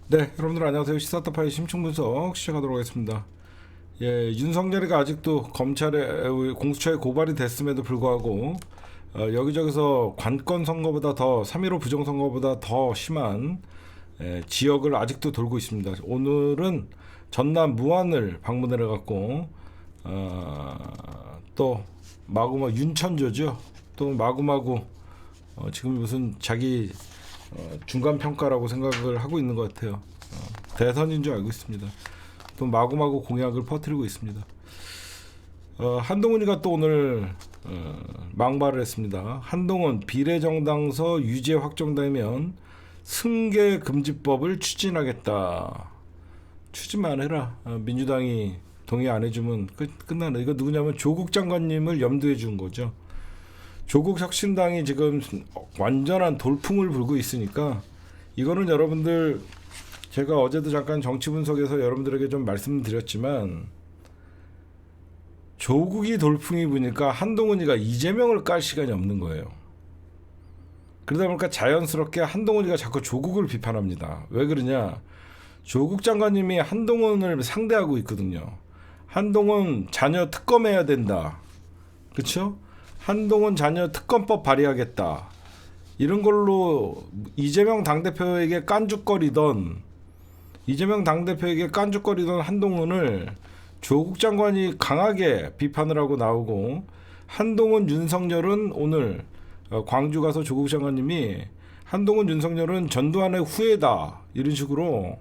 네, 여러분들 안녕하세요. 시사타파의 심층분석 시작하도록 하겠습니다. 예, 윤석열이가 아직도 검찰에 공수처에 고발이 됐음에도 불구하고 여기저기서 관건 선거보다 더 3.15 부정선거보다 더 심한 지역을 아직도 돌고 있습니다. 오늘은 전남 무안을 방문을 해갖고 또 마구마구 윤천조죠. 또 마구마구 지금 무슨 자기 중간 평가라고 생각을 하고 있는 것 같아요. 대선인 줄 알고 있습니다. 또 마구마구 공약을 퍼뜨리고 있습니다. 한동훈이가 또 오늘 막말을 했습니다. 한동훈 비례정당서 유죄 확정되면 승계 금지법을 추진하겠다. 추진만 해라. 민주당이 동의 안 해주면 끝나는. 이거 누구냐면 조국 장관님을 염두에 준 거죠. 조국 혁신당이 지금 완전한 돌풍을 불고 있으니까 이거는 여러분들, 제가 어제도 잠깐 정치 분석에서 여러분들에게 좀 말씀드렸지만, 조국이 돌풍이 부니까 한동훈이가 이재명을 깔 시간이 없는 거예요. 그러다 보니까 자연스럽게 한동훈이가 자꾸 조국을 비판합니다. 왜 그러냐? 조국 장관님이 한동훈을 상대하고 있거든요. 한동훈 자녀 특검해야 된다. 그렇죠? 한동훈 자녀 특검법 발의하겠다. 이런 걸로 이재명 당대표에게 깐죽거리던 한동훈을 조국 장관이 강하게 비판을 하고 나오고, 한동훈 윤석열은 오늘 광주 가서 조국 장관님이 한동훈 윤석열은 전두환의 후예다 이런 식으로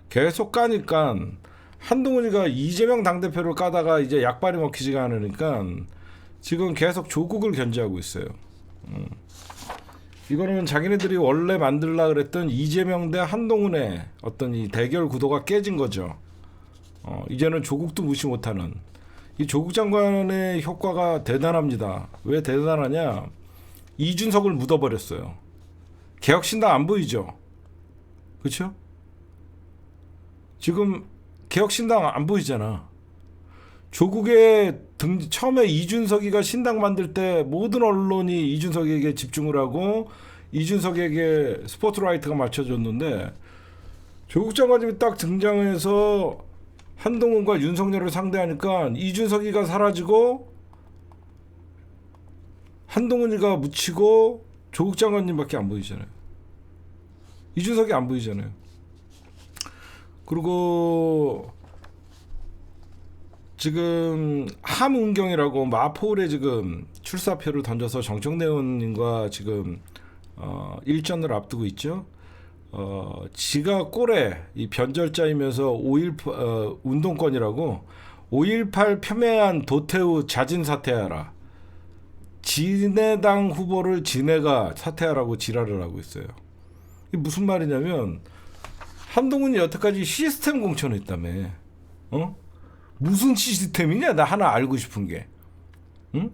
계속 까니까 한동훈이가 이재명 당대표를 까다가 이제 약발이 먹히지가 않으니까 지금 계속 조국을 견제하고 있어요. 이거는 자기네들이 원래 만들라 그랬던 이재명 대 한동훈의 어떤 이 대결 구도가 깨진 거죠. 이제는 조국도 무시 못하는 이 조국 장관의 효과가 대단합니다. 왜 대단하냐? 이준석을 묻어버렸어요. 개혁신당 안 보이죠? 그렇죠? 지금 개혁신당 안 보이잖아. 조국의 처음에 이준석이가 신당 만들 때 모든 언론이 이준석에게 집중을 하고 이준석에게 스포트라이트가 맞춰졌는데, 조국 장관님이 딱 등장해서 한동훈과 윤석열을 상대하니까 이준석이가 사라지고 한동훈이가 묻히고 조국 장관님밖에 안 보이잖아요. 이준석이 안 보이잖아요. 그리고 지금 함은경이라고 마포울에 지금 출사표를 던져서 정청래 의원님과 지금 일전을 앞두고 있죠. 지가 꼴에 이 변절자이면서 5.18 운동권이라고 5.18 폄훼한 도태우 자진 사퇴하라. 진해당 후보를 진해가 사퇴하라고 지랄을 하고 있어요. 이게 무슨 말이냐면, 한동훈이 여태까지 시스템 공천했다며. 무슨 시스템이냐? 나 하나 알고 싶은 게. 응?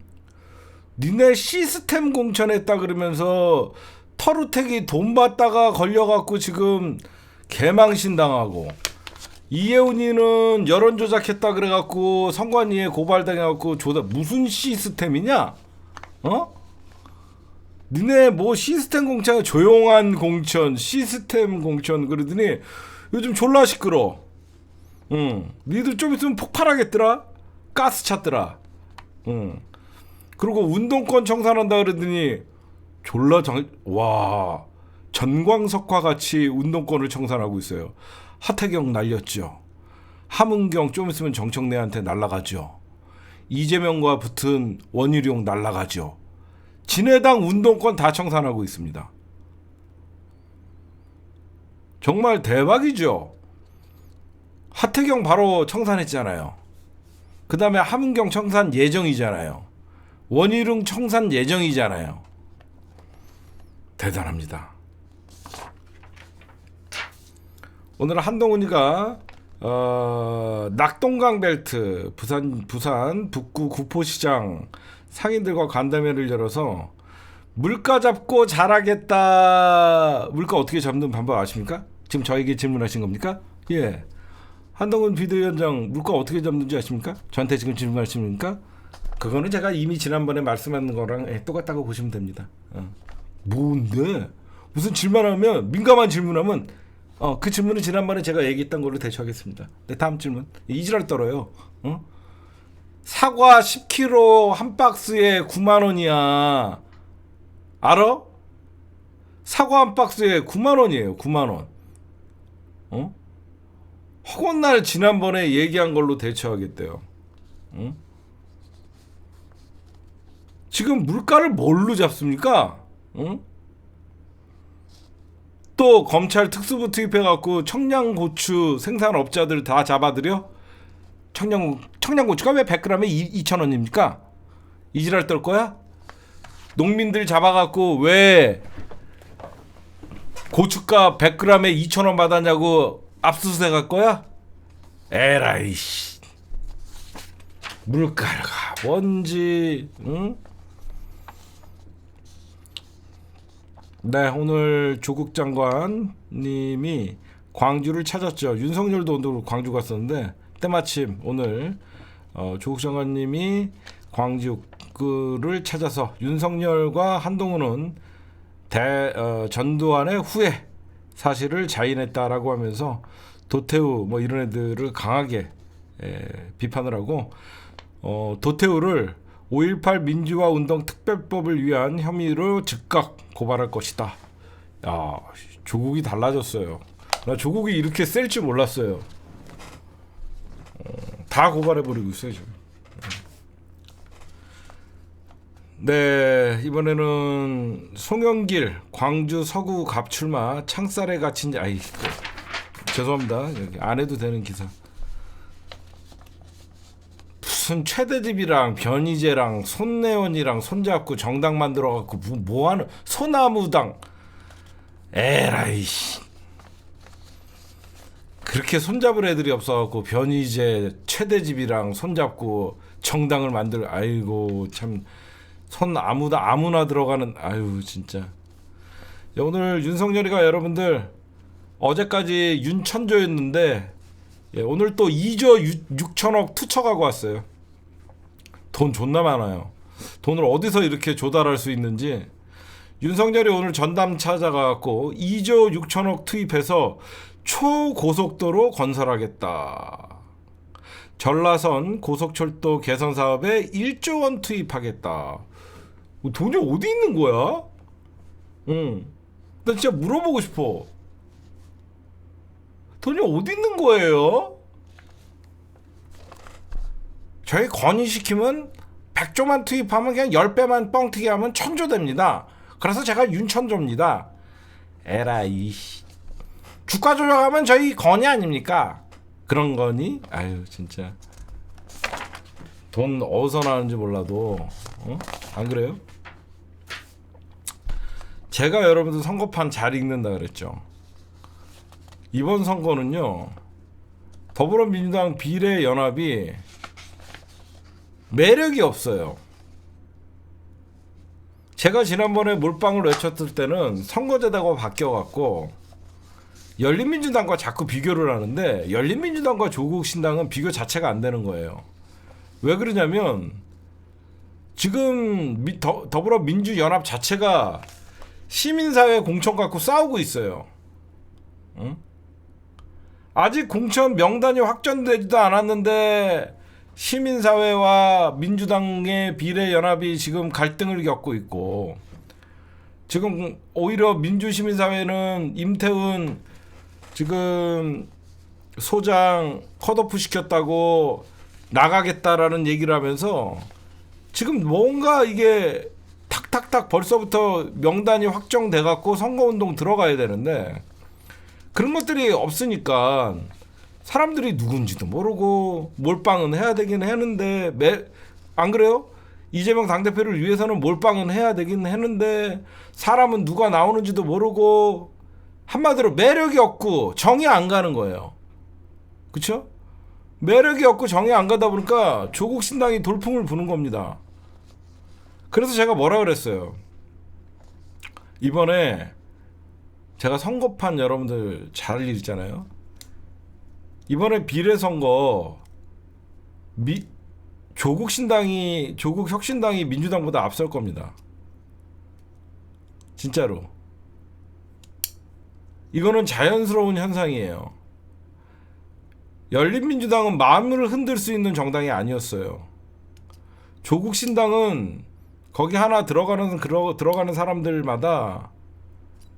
니네 시스템 공천했다 그러면서 터루택이 돈 받다가 걸려갖고 지금 개망신 당하고, 이혜훈이는 여론 조작했다 그래갖고 선관위에 고발당해갖고 무슨 시스템이냐? 니네 뭐 시스템 공천, 조용한 공천, 시스템 공천 그러더니 요즘 졸라 시끄러. 니들 좀 있으면 폭발하겠더라. 가스 찼더라. 그리고 운동권 청산한다 그러더니 졸라 전광석화 같이 운동권을 청산하고 있어요. 하태경 날렸죠. 함은경 좀 있으면 정청래한테 날라가죠. 이재명과 붙은 원희룡 날라가죠. 진해당 운동권 다 청산하고 있습니다. 정말 대박이죠. 하태경 바로 청산했잖아요. 그 다음에 함은경 청산 예정이잖아요. 원희룡 청산 예정이잖아요. 대단합니다. 오늘 한동훈이가 낙동강 벨트 부산 북구 구포시장 상인들과 간담회를 열어서 물가 잡고 잘하겠다. 물가 어떻게 잡는 방법 아십니까? 지금 저에게 질문하신 겁니까? 예. 한동훈 비대위원장 물가 어떻게 잡는지 아십니까? 저한테 지금 질문하십니까? 그거는 제가 이미 지난번에 말씀한 거랑 똑같다고 보시면 됩니다. 뭔데? 무슨 질문하면 민감한 질문하면 그 질문은 지난번에 제가 얘기했던 걸로 대처하겠습니다. 네, 다음 질문. 이지랄 떨어요. 사과 10kg 한 박스에 9만 원이야. 알아? 사과 한 박스에 9만 원이에요. 9만 원. 허건날 지난번에 얘기한 걸로 대처하겠대요. 지금 물가를 뭘로 잡습니까? 또 검찰 특수부 투입해갖고 청양고추 생산업자들 다 잡아들여? 청양고추가 왜 100g에 2,000원입니까? 이지랄 떨 거야? 농민들 잡아갖고 왜 고추가 100g에 2,000원 받았냐고 압수수색 할 거야? 에라이 씨. 물가가 뭔지. 응? 네, 오늘 조국 장관님이 광주를 찾았죠. 윤석열도 오늘 광주 갔었는데 때마침 오늘 조국 장관님이 광주를 찾아서 윤석열과 한동훈은 전두환의 후예 사실을 자인했다라고 하면서 도태우 뭐 이런 애들을 강하게 비판을 하고 도태우를 5.18 민주화 운동 특별법을 위한 혐의로 즉각 고발할 것이다. 야, 조국이 달라졌어요. 나 조국이 이렇게 셀 줄 몰랐어요. 다 고발해버리고 있어요 지금. 네, 이번에는 송영길 광주 서구 갑출마 창살에 갇힌 죄송합니다. 여기 안 해도 되는 기사. 무슨 최대집이랑 변희재랑 손내원이랑 손잡고 정당 만들어갖고 뭐하는 소나무당. 에라이씨. 그렇게 손잡을 애들이 없어갖고 변희재 최대집이랑 손잡고 정당을 만들. 아이고 참. 손 아무나 들어가는. 아유 진짜. 오늘 윤석열이가 여러분들 어제까지 윤천조였는데 오늘 또 2조 6천억 투척하고 왔어요. 돈 존나 많아요. 돈을 어디서 이렇게 조달할 수 있는지. 윤석열이 오늘 전담 찾아가갖고 2조 6천억 투입해서 초고속도로 건설하겠다. 전라선 고속철도 개선 사업에 1조 원 투입하겠다. 돈이 어디 있는 거야? 나 진짜 물어보고 싶어. 돈이 어디 있는 거예요? 저희 건의시키면 100조만 투입하면 그냥 10배만 뻥튀기 하면 1000조 됩니다. 그래서 제가 윤천조입니다. 에라이. 주가 조작하면 저희 건의 아닙니까? 그런 거니? 아유 진짜. 돈 어디서 나는지 몰라도 안 그래요? 제가 여러분들 선거판 잘 읽는다 그랬죠. 이번 선거는요, 더불어민주당 비례연합이 매력이 없어요. 제가 지난번에 몰빵을 외쳤을 때는 선거제도가 바뀌어갖고 열린민주당과 자꾸 비교를 하는데 열린민주당과 조국신당은 비교 자체가 안 되는 거예요. 왜 그러냐면 지금 더불어민주연합 자체가 시민사회 공천 갖고 싸우고 있어요. 응? 아직 공천 명단이 확정되지도 않았는데 시민사회와 민주당의 비례연합이 지금 갈등을 겪고 있고, 지금 오히려 민주시민사회는 임태훈 지금 소장 컷오프 시켰다고 나가겠다라는 얘기를 하면서 지금 뭔가 이게 탁탁탁 벌써부터 명단이 확정돼 갖고 선거운동 들어가야 되는데 그런 것들이 없으니까 사람들이 누군지도 모르고 몰빵은 해야 되긴 했는데 안 그래요? 이재명 당대표를 위해서는 몰빵은 해야 되긴 했는데 사람은 누가 나오는지도 모르고 한마디로 매력이 없고 정이 안 가는 거예요. 그쵸? 매력이 없고 정이 안 가다 보니까 조국 신당이 돌풍을 부는 겁니다. 그래서 제가 뭐라 그랬어요. 이번에 제가 선거판 여러분들 잘 읽잖아요. 이번에 비례선거 조국 혁신당이 민주당보다 앞설 겁니다. 진짜로. 이거는 자연스러운 현상이에요. 열린민주당은 마음을 흔들 수 있는 정당이 아니었어요. 조국신당은 거기 하나 들어가는 사람들마다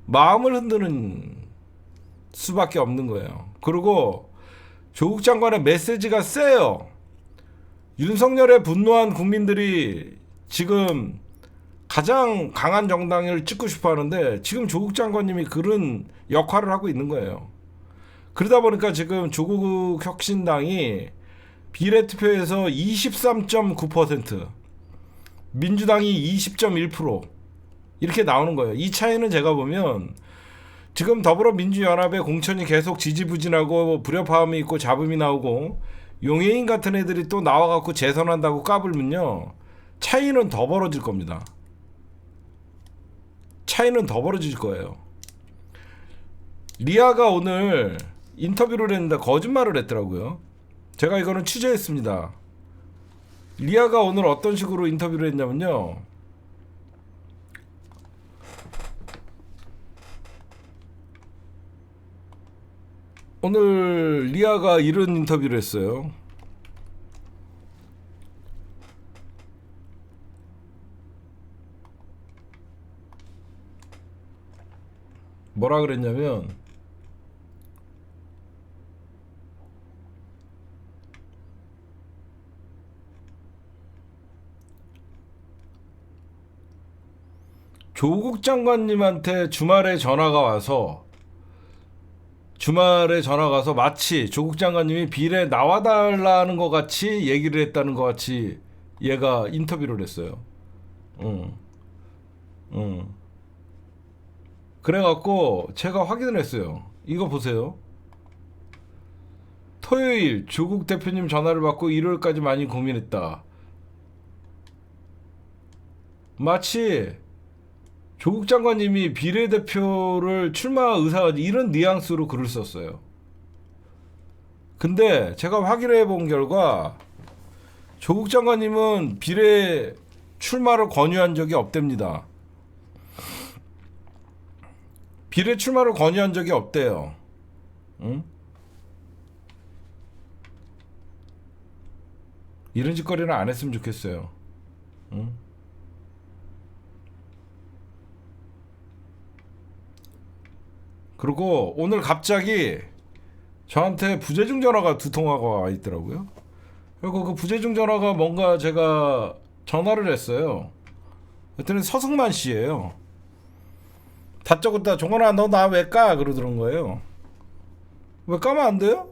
마음을 흔드는 수밖에 없는 거예요. 그리고 조국 장관의 메시지가 세요. 윤석열에 분노한 국민들이 지금 가장 강한 정당을 찍고 싶어 하는데 지금 조국 장관님이 그런 역할을 하고 있는 거예요. 그러다 보니까 지금 조국 혁신당이 비례투표에서 23.9%, 민주당이 20.1% 이렇게 나오는 거예요. 이 차이는 제가 보면 지금 더불어민주연합의 공천이 계속 지지부진하고 불협화음이 있고 잡음이 나오고 용해인 같은 애들이 또 나와갖고 재선한다고 까불면요, 차이는 더 벌어질 겁니다. 차이는 더 벌어질 거예요. 리아가 오늘 인터뷰를 했는데 거짓말을 했더라고요. 제가 이거는 취재했습니다. 리아가 오늘 어떤 식으로 인터뷰를 했냐면요, 오늘 리아가 이런 인터뷰를 했어요. 뭐라 그랬냐면, 조국 장관님한테 주말에 전화가 가서 마치 조국 장관님이 비례 나와달라는 것 같이 얘기를 했다는 것 같이 얘가 인터뷰를 했어요. 그래갖고 제가 확인을 했어요. 이거 보세요. 토요일 조국 대표님 전화를 받고 일요일까지 많이 고민했다. 마치 조국 장관님이 비례대표를 출마 의사, 이런 뉘앙스로 글을 썼어요. 근데 제가 확인해 본 결과 조국 장관님은 비례 출마를 권유한 적이 없답니다. 비례 출마를 권유한 적이 없대요. 응? 이런 짓거리는 안 했으면 좋겠어요. 응? 그리고 오늘 갑자기 저한테 부재중 전화가 2통화가 와 있더라고요. 그리고 그 부재중 전화가 뭔가 제가 전화를 했어요. 그랬더니 서승만 씨예요. 다짜고짜 종원아 너 나 왜 까? 그러더란 거예요. 왜 까면 안 돼요?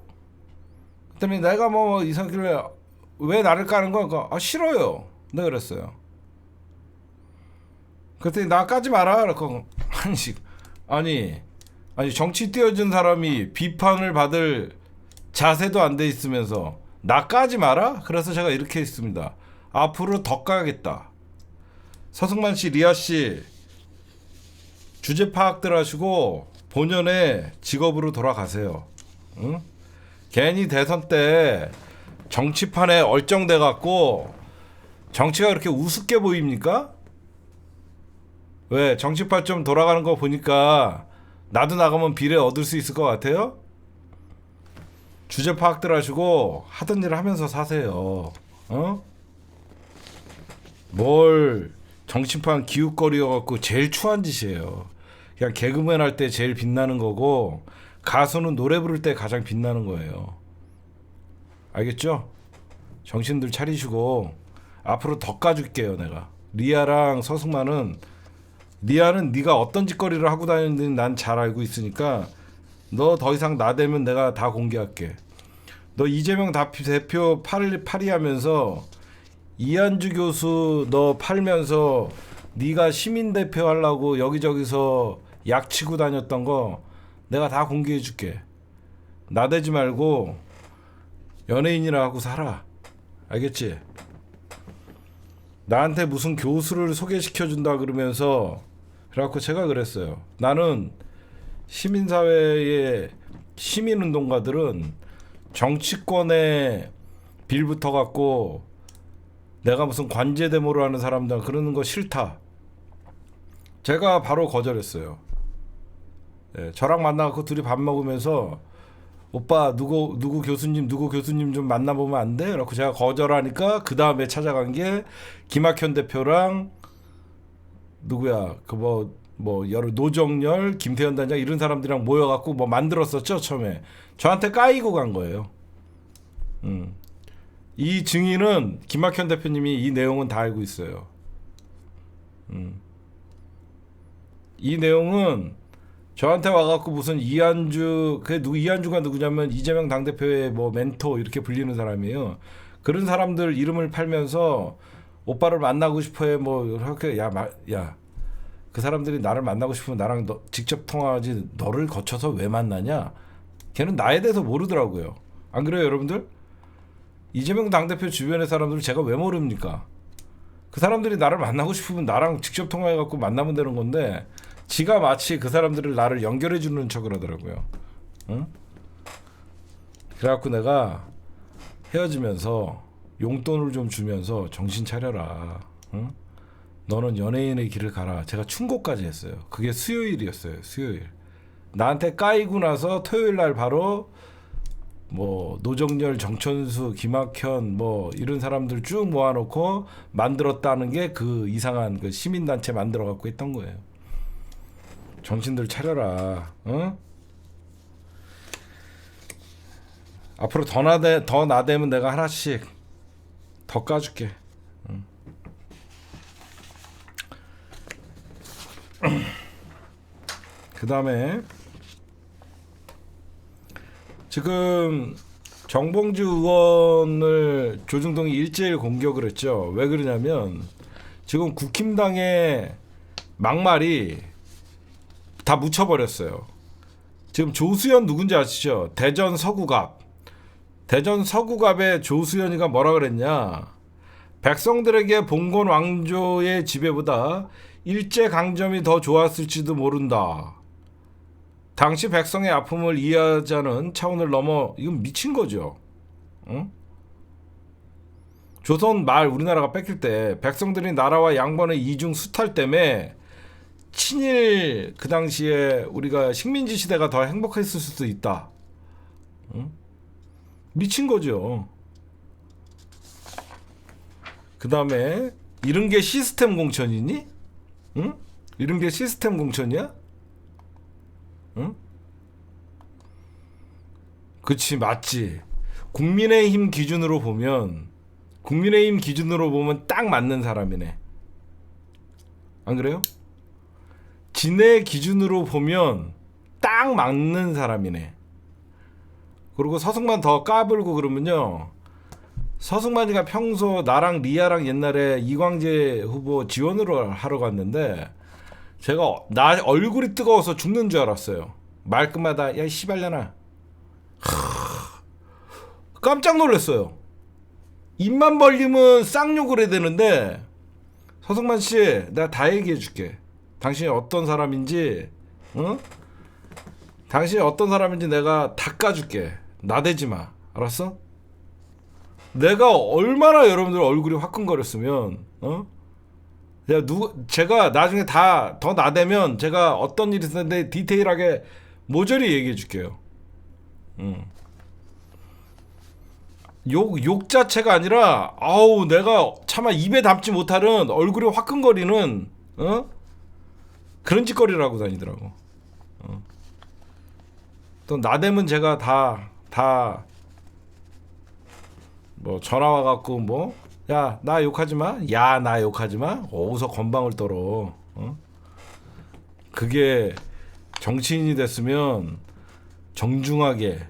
그랬더니 내가 뭐 이상길래 왜 나를 까는 거야? 아 싫어요. 내가 그랬어요. 그랬더니 나 까지 마라. 그러고 아니 정치 뛰어든 사람이 비판을 받을 자세도 안 돼 있으면서 나 까지 마라? 그래서 제가 이렇게 했습니다. 앞으로 더 까야겠다. 서승만 씨, 리아 씨, 주제 파악들 하시고 본연의 직업으로 돌아가세요. 응? 괜히 대선 때 정치판에 얼쩡돼 갖고 정치가 그렇게 우습게 보입니까? 왜 정치판 좀 돌아가는 거 보니까 나도 나가면 비례 얻을 수 있을 것 같아요? 주제 파악들 하시고 하던 일을 하면서 사세요. 어? 뭘 정치판 기웃거리여갖고 제일 추한 짓이에요. 그냥 개그맨 할 때 제일 빛나는 거고 가수는 노래 부를 때 가장 빛나는 거예요. 알겠죠? 정신들 차리시고 앞으로 더 까줄게요. 내가 리아랑 서승만은, 리아는 네가 어떤 짓거리를 하고 다니는지 난 잘 알고 있으니까 너 더 이상 나대면 내가 다 공개할게. 너 이재명 대표 파리하면서 이한주 교수 너 팔면서 네가 시민대표 하려고 여기저기서 약치고 다녔던 거 내가 다 공개해 줄게. 나대지 말고 연예인이라 하고 살아. 알겠지? 나한테 무슨 교수를 소개시켜준다 그러면서, 그래갖고 제가 그랬어요. 나는 시민사회의 시민운동가들은 정치권에 빌붙어 갖고 내가 무슨 관제대모를 하는 사람들 그러는 거 싫다. 제가 바로 거절했어요. 예, 저랑 만나갖고 둘이 밥 먹으면서 오빠 누구 교수님 좀 만나보면 안 돼? 라고 제가 거절하니까 그 다음에 찾아간 게 김학현 대표랑 누구야 그 뭐 여러 노정열 김태현 단장 이런 사람들이랑 모여갖고 뭐 만들었었죠 처음에. 저한테 까이고 간 거예요. 이 증인은 김학현 대표님이 이 내용은 다 알고 있어요. 이 내용은 저한테 와갖고 무슨 이한주, 이한주가 누구냐면 이재명 당대표의 뭐 멘토 이렇게 불리는 사람이에요. 그런 사람들 이름을 팔면서 오빠를 만나고 싶어해 뭐 이렇게 야 그 사람들이 나를 만나고 싶으면 나랑 직접 통화하지 너를 거쳐서 왜 만나냐? 걔는 나에 대해서 모르더라고요. 안 그래요 여러분들? 이재명 당대표 주변의 사람들을 제가 왜 모릅니까? 그 사람들이 나를 만나고 싶으면 나랑 직접 통화해갖고 만나면 되는 건데 지가 마치 그 사람들을 나를 연결해주는 척을 하더라고요. 응? 그래갖고 내가 헤어지면서 용돈을 좀 주면서 정신 차려라. 응? 너는 연예인의 길을 가라. 제가 충고까지 했어요. 그게 수요일이었어요. 수요일. 나한테 까이고 나서 토요일 날 바로 뭐 노정열, 정천수, 김학현 뭐 이런 사람들 쭉 모아놓고 만들었다는 게 그 이상한 그 시민단체 만들어 갖고 했던 거예요. 정신들 차려라. 어? 앞으로 더 나대면 내가 하나씩 더 까줄게. 그 다음에 지금 정봉주 의원을 조중동이 일제일 공격을 했죠. 왜 그러냐면 지금 국힘당의 막말이 다 묻혀버렸어요. 지금 조수연 누군지 아시죠? 대전 서구갑의 조수연이가 뭐라 그랬냐? 백성들에게 봉건 왕조의 지배보다 일제강점이 더 좋았을지도 모른다. 당시 백성의 아픔을 이해하자는 차원을 넘어 이건 미친 거죠. 응? 조선 말 우리나라가 뺏길 때 백성들이 나라와 양반의 이중 수탈 때문에 친일 그 당시에 우리가 식민지 시대가 더 행복했을 수도 있다. 응? 미친 거죠. 그 다음에 이런 게 시스템 공천이니? 응? 이런 게 시스템 공천이야? 응? 그치 맞지. 국민의힘 기준으로 보면 딱 맞는 사람이네. 안 그래요? 진의 기준으로 보면 딱 맞는 사람이네. 그리고 서승만 더 까불고 그러면요. 서승만이가 평소 나랑 리아랑 옛날에 이광재 후보 지원으로 하러 갔는데 제가 나 얼굴이 뜨거워서 죽는 줄 알았어요. 말끝마다 야 씨발려나. 깜짝 놀랐어요. 입만 벌리면 쌍욕을 해야 되는데 서승만 씨 내가 다 얘기해 줄게. 당신이 어떤 사람인지 응? 당신이 어떤 사람인지 내가 다 까줄게. 나대지 마. 알았어? 내가 얼마나 여러분들 얼굴이 화끈거렸으면 제가 나중에 다 더 나대면 제가 어떤 일이 있었는데 디테일하게 모조리 얘기해 줄게요. 욕 자체가 아니라 아우 내가 차마 입에 담지 못하는 얼굴이 화끈거리는 그런 짓거리를 고 다니더라고. 또 나대면 제가 다 뭐 전화 와갖고 뭐 야 나 욕하지 마. 야 나 욕하지 마. 어디서 건방을 떨어. 그게 정치인이 됐으면 정중하게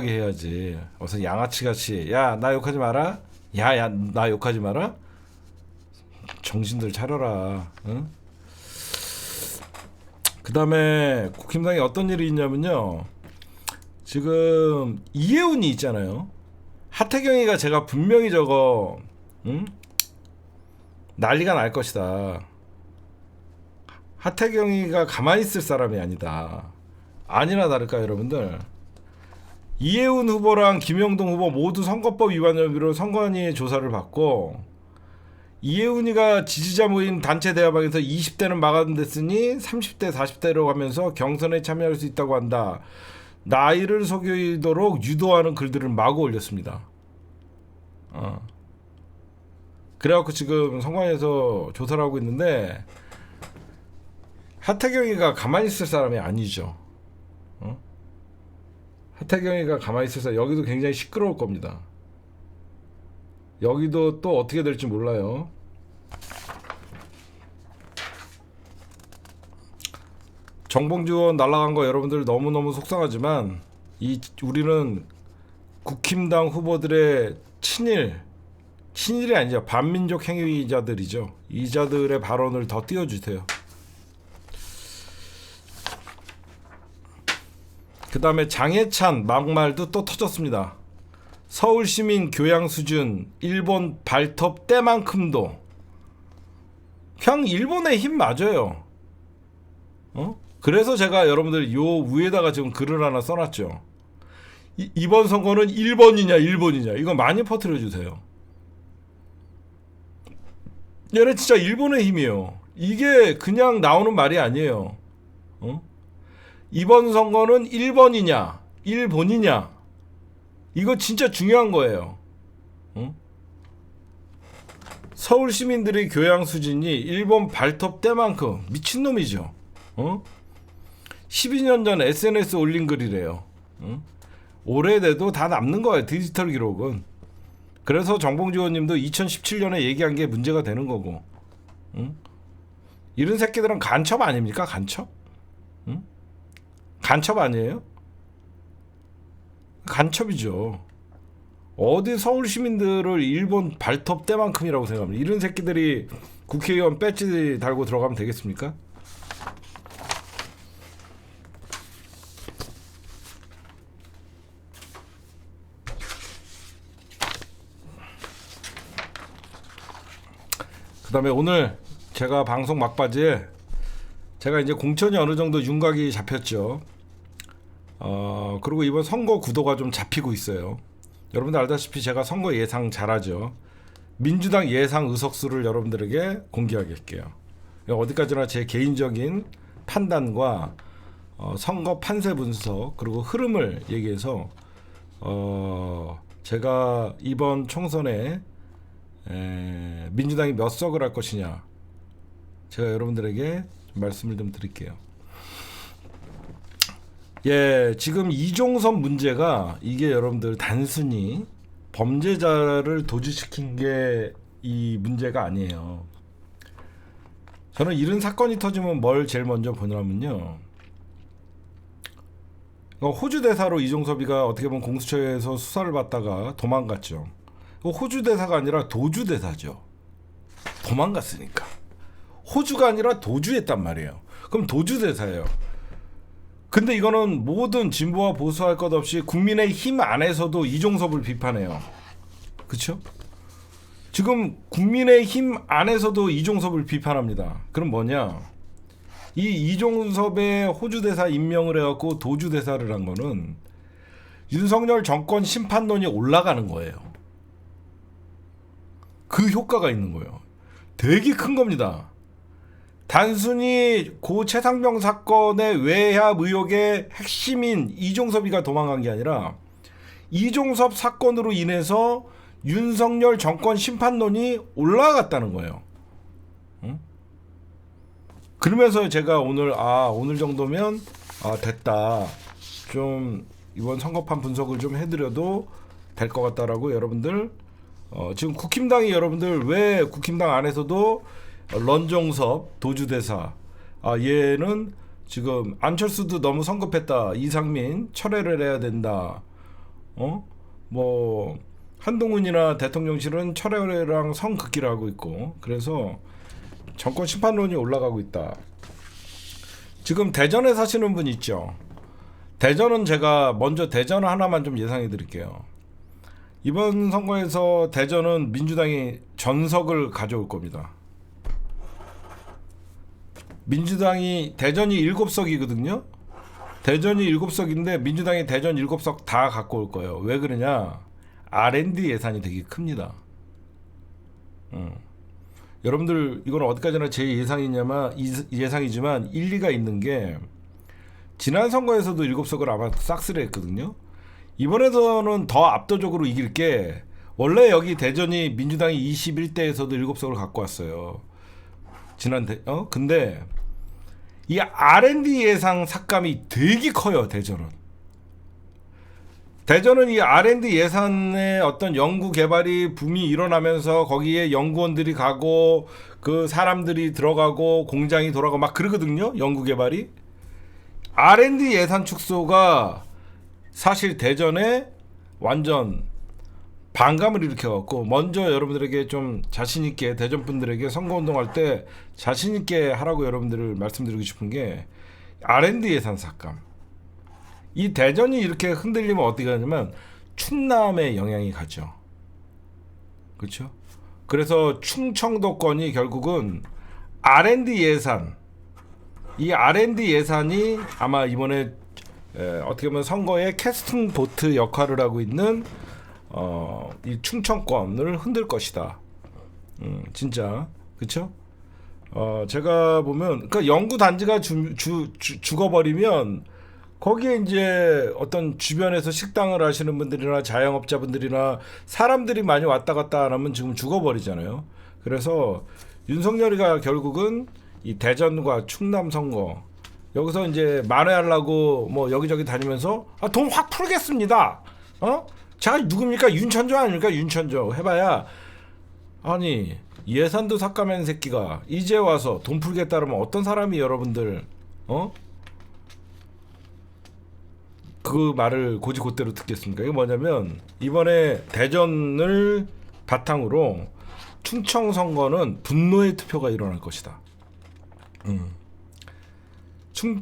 해야지. 어서 양아치같이 야 나 욕하지 마라. 야 나 욕하지 마라. 정신들 차려라. 응? 그 다음에 국힘당에 어떤 일이 있냐면요. 지금 이해운이 있잖아요. 하태경이가 제가 분명히 저거 난리가 날 것이다. 하태경이가 가만히 있을 사람이 아니다. 아니나 다를까 여러분들. 이해운 후보랑 김영동 후보 모두 선거법 위반 혐의로 선관위의 조사를 받고 이혜훈이가 지지자 모임 단체 대화방에서 20대는 막아냈으니 30대 40대로 가면서 경선에 참여할 수 있다고 한다. 나이를 속이도록 유도하는 글들을 마구 올렸습니다. 그래갖고 지금 선관위에서 조사를 하고 있는데 하태경이가 가만히 있을 사람이 아니죠. 하태경이가 가만히 있을 사람, 여기도 굉장히 시끄러울 겁니다. 여기도 또 어떻게 될지 몰라요. 정봉주 의원 날아간 거 여러분들 너무너무 속상하지만 우리는 국힘당 후보들의 친일이 아니죠. 반민족 행위자들이죠. 이자들의 발언을 더 띄워주세요. 그 다음에 장해찬 막말도 또 터졌습니다. 서울시민 교양 수준 일본 발톱 때만큼도. 그냥 일본의 힘 맞아요. 그래서 제가 여러분들 요 위에다가 지금 글을 하나 써놨죠. 이번 선거는 1번이냐 이거 많이 퍼뜨려주세요. 얘는 진짜 일본의 힘이에요. 이게 그냥 나오는 말이 아니에요. 이번 선거는 1번이냐 일본이냐 이거 진짜 중요한 거예요. 서울 시민들의 교양 수준이 일본 발톱 때만큼. 미친놈이죠. 12년 전 SNS 올린 글이래요. 오래돼도 다 남는 거예요. 디지털 기록은. 그래서 정봉주 의원님도 2017년에 얘기한 게 문제가 되는 거고. 이런 새끼들은 간첩 아닙니까? 간첩? 간첩 아니에요? 간첩이죠. 어디 서울 시민들을 일본 발톱 때만큼이라고 생각합니다. 이런 새끼들이 국회의원 배지 달고 들어가면 되겠습니까? 그 다음에 오늘 제가 방송 막바지에 제가 이제 공천이 어느 정도 윤곽이 잡혔죠. 그리고 이번 선거 구도가 좀 잡히고 있어요. 여러분들 알다시피 제가 선거 예상 잘하죠. 민주당 예상 의석수를 여러분들에게 공개하게 할게요. 어디까지나 제 개인적인 판단과 선거 판세 분석 그리고 흐름을 얘기해서 제가 이번 총선에 민주당이 몇 석을 할 것이냐 제가 여러분들에게 좀 말씀을 좀 드릴게요. 지금 이종섭 문제가 이게 여러분들 단순히 범죄자를 도주시킨 게 이 문제가 아니에요. 저는 이런 사건이 터지면 뭘 제일 먼저 보냐면요. 호주 대사로 이종섭이가 어떻게 보면 공수처에서 수사를 받다가 도망갔죠. 호주 대사가 아니라 도주 대사죠. 도망갔으니까. 호주가 아니라 도주했단 말이에요. 그럼 도주 대사예요. 근데 이거는 모든 진보와 보수할 것 없이 국민의힘 안에서도 이종섭을 비판해요. 그렇죠? 지금 국민의힘 안에서도 이종섭을 비판합니다. 그럼 뭐냐? 이 이종섭의 호주 대사 임명을 해갖고 도주 대사를 한 거는 윤석열 정권 심판론이 올라가는 거예요. 그 효과가 있는 거예요. 되게 큰 겁니다. 단순히 고 최상병 사건의 외압 의혹의 핵심인 이종섭이가 도망간 게 아니라 이종섭 사건으로 인해서 윤석열 정권 심판론이 올라갔다는 거예요. 그러면서 제가 오늘 정도면 됐다. 좀 이번 선거판 분석을 좀 해드려도 될 것 같다라고 여러분들 지금 국힘당이 여러분들 왜 국힘당 안에서도 런종섭 도주대사 얘는 지금 안철수도 너무 성급했다. 이상민 철회를 해야 된다. 뭐 한동훈이나 대통령실은 철회랑 성긋기를 하고 있고 그래서 정권 심판론이 올라가고 있다. 지금 대전에 사시는 분 있죠. 대전은 제가 먼저 대전 하나만 좀 예상해 드릴게요. 이번 선거에서 대전은 민주당이 전석을 가져올 겁니다. 민주당이 대전이 7석이거든요. 대전이 7석인데 민주당이 대전 7석 다 갖고 올 거예요. 왜 그러냐? R&D 예산이 되게 큽니다. 여러분들 이건 어디까지나 제 예상이지만 일리가 있는 게 지난 선거에서도 7석을 아마 싹쓸이 했거든요. 이번에서는 더 압도적으로 이길 게 원래 여기 대전이 민주당이 21대에서도 7석을 갖고 왔어요. 근데 이 R&D 예상 삭감이 되게 커요. 대전은 이 R&D 예산의 어떤 연구 개발이 붐이 일어나면서 거기에 연구원들이 가고 그 사람들이 들어가고 공장이 돌아가고 막 그러거든요. 연구 개발이. R&D 예산 축소가 사실 대전에 완전 반감을 일으켜갖고 먼저 여러분들에게 좀 자신있게 대전 분들에게 선거운동할 때 자신있게 하라고 여러분들을 말씀드리고 싶은 게 R&D 예산 삭감. 이 대전이 이렇게 흔들리면 어떻게 하냐면 충남에 영향이 가죠. 그렇죠? 그래서 충청도권이 결국은 R&D 예산, 이 R&D 예산이 아마 이번에 어떻게 보면 선거의 캐스팅 보트 역할을 하고 있는 이 충청권을 흔들 것이다. 진짜 그렇죠? 제가 보면 그러니까 연구 단지가 죽어버리면 거기에 이제 어떤 주변에서 식당을 하시는 분들이나 자영업자분들이나 사람들이 많이 왔다 갔다 안 하면 지금 죽어버리잖아요. 그래서 윤석열이가 결국은 이 대전과 충남 선거 여기서 이제 만회하려고 뭐 여기저기 다니면서 돈 확 풀겠습니다. 제가 누굽니까? 윤천조 아닙니까? 윤천조 해봐야 아니 예산도 삭감한 새끼가 이제 와서 돈 풀겠다 그러면 어떤 사람이 여러분들 그 말을 고지고대로 듣겠습니까? 이게 뭐냐면 이번에 대전을 바탕으로 충청 선거는 분노의 투표가 일어날 것이다.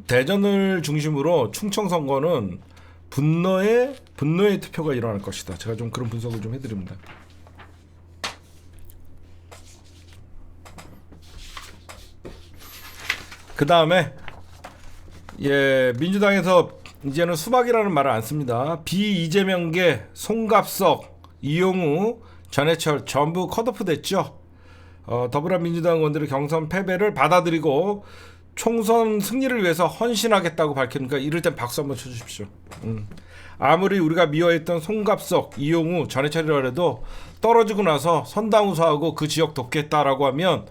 대전을 중심으로 충청 선거는 분노의 투표가 일어날 것이다. 제가 좀 그런 분석을 좀 해드립니다. 그 다음에 민주당에서 이제는 수박이라는 말을 안 씁니다. 비이재명계 송갑석, 이용우, 전해철 전부 컷오프 됐죠. 더불어민주당 의원들의 경선 패배를 받아들이고 총선 승리를 위해서 헌신하겠다고 밝히니까 이럴 땐 박수 한번 쳐주십시오. 아무리 우리가 미워했던 송갑석, 이용우, 전해철이라 해도 떨어지고 나서 선당우사하고 그 지역 돕겠다라고 하면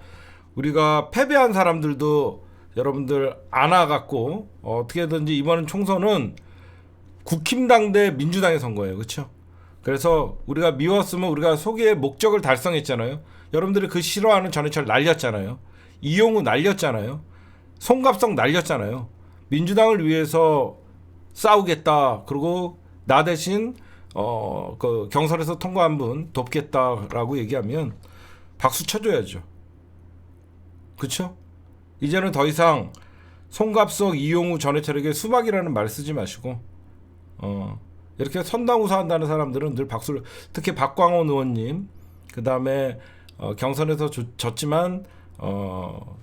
우리가 패배한 사람들도 여러분들 안아갖고 어떻게든지 이번 총선은 국힘당 대 민주당의 선거예요. 그렇죠? 그래서 우리가 미웠으면 우리가 소기의 목적을 달성했잖아요. 여러분들이 그 싫어하는 전해철 날렸잖아요. 이용우 날렸잖아요. 송갑석 날렸잖아요. 민주당을 위해서 싸우겠다. 그리고 나 대신 그 경선에서 통과한 분 돕겠다라고 얘기하면 박수 쳐줘야죠. 그렇죠? 이제는 더 이상 송갑석, 이용우, 전해철에게 수박이라는 말 쓰지 마시고 이렇게 선당우사한다는 사람들은 늘 박수를, 특히 박광원 의원님, 그 다음에 경선에서 졌지만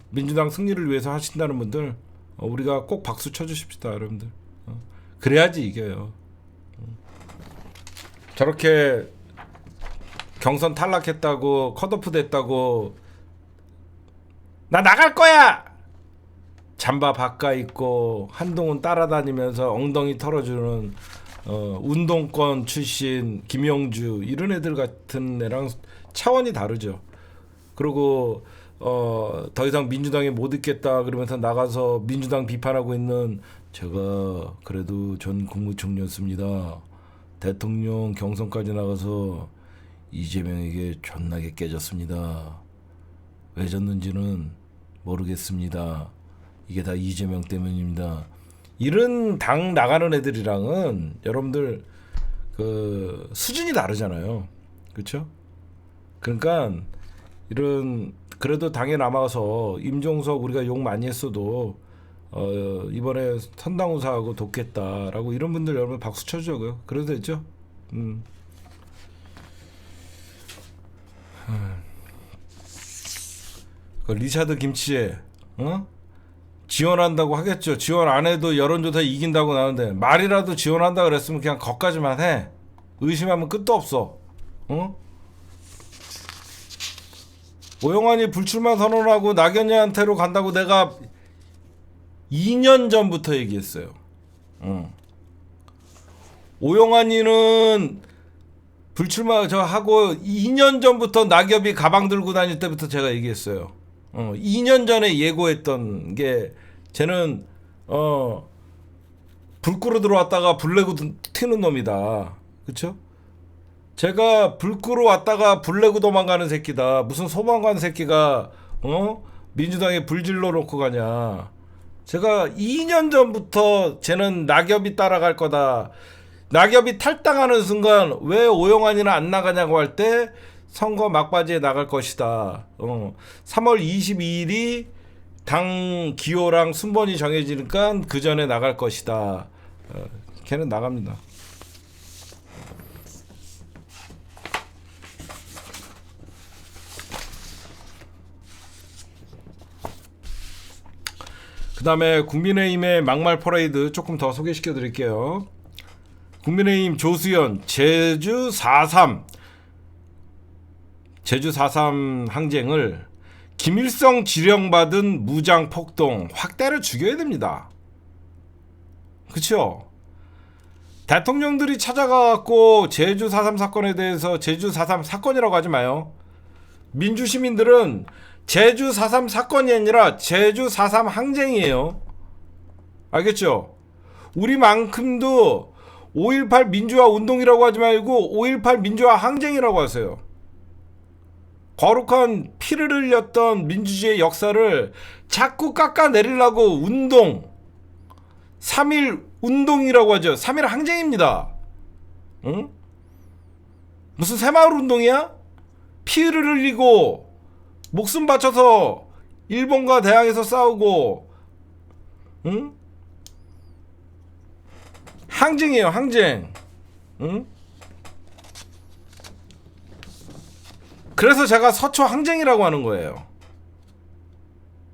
민주당 승리를 위해서 하신다는 분들 우리가 꼭 박수 쳐주십시다, 여러분들. 그래야지 이겨요. 저렇게 경선 탈락했다고 컷오프 됐다고 나 나갈 거야! 잠바 바꿔 입고 한동훈 따라다니면서 엉덩이 털어주는 운동권 출신 김영주 이런 애들 같은 애랑 차원이 다르죠. 그리고 더 이상 민주당에 못 있겠다 그러면서 나가서 민주당 비판하고 있는 제가 그래도 전 국무총리였습니다. 대통령 경선까지 나가서 이재명에게 존나게 깨졌습니다. 왜 졌는지는 모르겠습니다. 이게 다 이재명 때문입니다. 이런 당 나가는 애들이랑은 여러분들 그 수준이 다르잖아요. 그렇죠? 그러니까 이런 그래도 당에 남아서 임종석 우리가 욕 많이 했어도 이번에 선당우사하고 돕겠다라고 이런 분들 여러분 박수 쳐주고요. 그래도 됐죠? 그 리차드 김치에 지원한다고 하겠죠. 지원 안 해도 여론조사 이긴다고 나오는데 말이라도 지원한다 그랬으면 그냥 거기까지만 해. 의심하면 끝도 없어. 오영환이 불출마 선언하고 낙연이한테로 간다고 내가 2년 전부터 얘기했어요. 오영환이는 불출마 저 하고 2년 전부터 낙엽이 가방 들고 다닐 때부터 제가 얘기했어요. 2년 전에 예고했던 게 쟤는 불 끄러 들어왔다가 불 내고 튀는 놈이다. 그쵸? 제가 불 끄러 왔다가 불 내고 도망가는 새끼다. 무슨 소방관 새끼가 민주당에 불질러 놓고 가냐. 제가 2년 전부터 쟤는 낙엽이 따라갈 거다. 낙엽이 탈당하는 순간 왜 오영환이는 안 나가냐고 할 때 선거 막바지에 나갈 것이다. 3월 22일이 당 기호랑 순번이 정해지니까 그 전에 나갈 것이다. 걔는 나갑니다. 그 다음에 국민의힘의 막말 퍼레이드 조금 더 소개시켜 드릴게요. 국민의힘 조수연 제주 4.3 항쟁을 김일성 지령받은 무장폭동 확대를 죽여야 됩니다. 그쵸? 대통령들이 찾아가갖고 제주 4.3 사건에 대해서 제주 4.3 사건이라고 하지 마요. 민주시민들은 제주 4.3 사건이 아니라 제주 4.3 항쟁이에요. 알겠죠? 우리만큼도 5.18 민주화 운동이라고 하지 말고 5.18 민주화 항쟁이라고 하세요. 거룩한 피를 흘렸던 민주주의의 역사를 자꾸 깎아내리려고 운동 3.1 운동이라고 하죠. 3.1 항쟁입니다. 응? 무슨 새마을 운동이야? 피를 흘리고 목숨 바쳐서 일본과 대항해서 싸우고 응? 항쟁이에요. 항쟁. 응? 그래서 제가 서초 항쟁이라고 하는 거예요.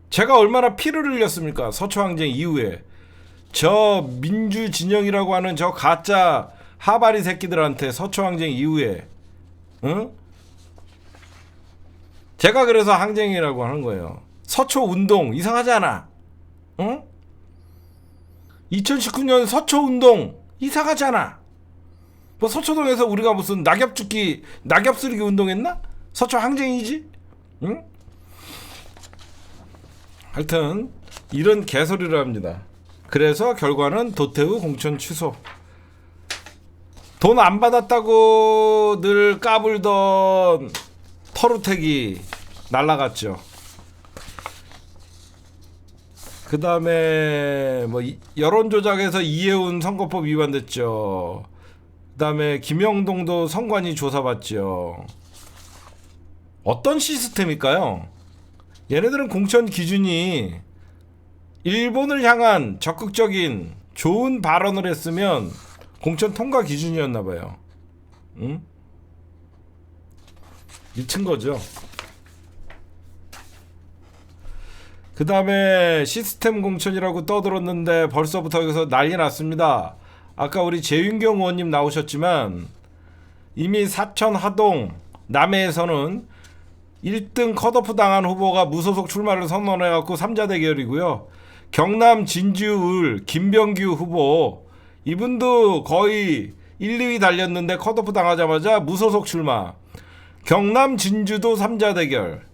제가 얼마나 피를 흘렸습니까? 서초 항쟁 이후에 저 민주 진영이라고 하는 저 가짜 하바리 새끼들한테 서초 항쟁 이후에 응? 제가 그래서 항쟁이라고 하는 거예요. 서초 운동 이상하지 않아? 응? 2019년 서초 운동 이상하지 않아? 뭐 서초동에서 우리가 무슨 낙엽 쓰리기 운동했나? 서초 항쟁이지? 응? 하여튼 이런 개소리를 합니다. 그래서 결과는 도태우 공천 취소. 돈 안 받았다고 늘 까불던 터루택이 날라갔죠. 그 다음에 뭐 여론조작에서 이해운 선거법 위반됐죠. 그 다음에 김영동도 선관위 조사받죠. 어떤 시스템일까요? 얘네들은 공천 기준이 일본을 향한 적극적인 좋은 발언을 했으면 공천 통과 기준이었나봐요. 응? 미친 거죠. 그 다음에 시스템 공천이라고 떠들었는데 벌써부터 여기서 난리 났습니다. 아까 우리 재윤경 의원님 나오셨지만 이미 사천 하동 남해에서는 1등 컷오프 당한 후보가 무소속 출마를 선언해갖고 3자 대결이고요. 경남 진주을 김병규 후보 이분도 거의 1, 2위 달렸는데 컷오프 당하자마자 무소속 출마. 경남 진주도 3자 대결,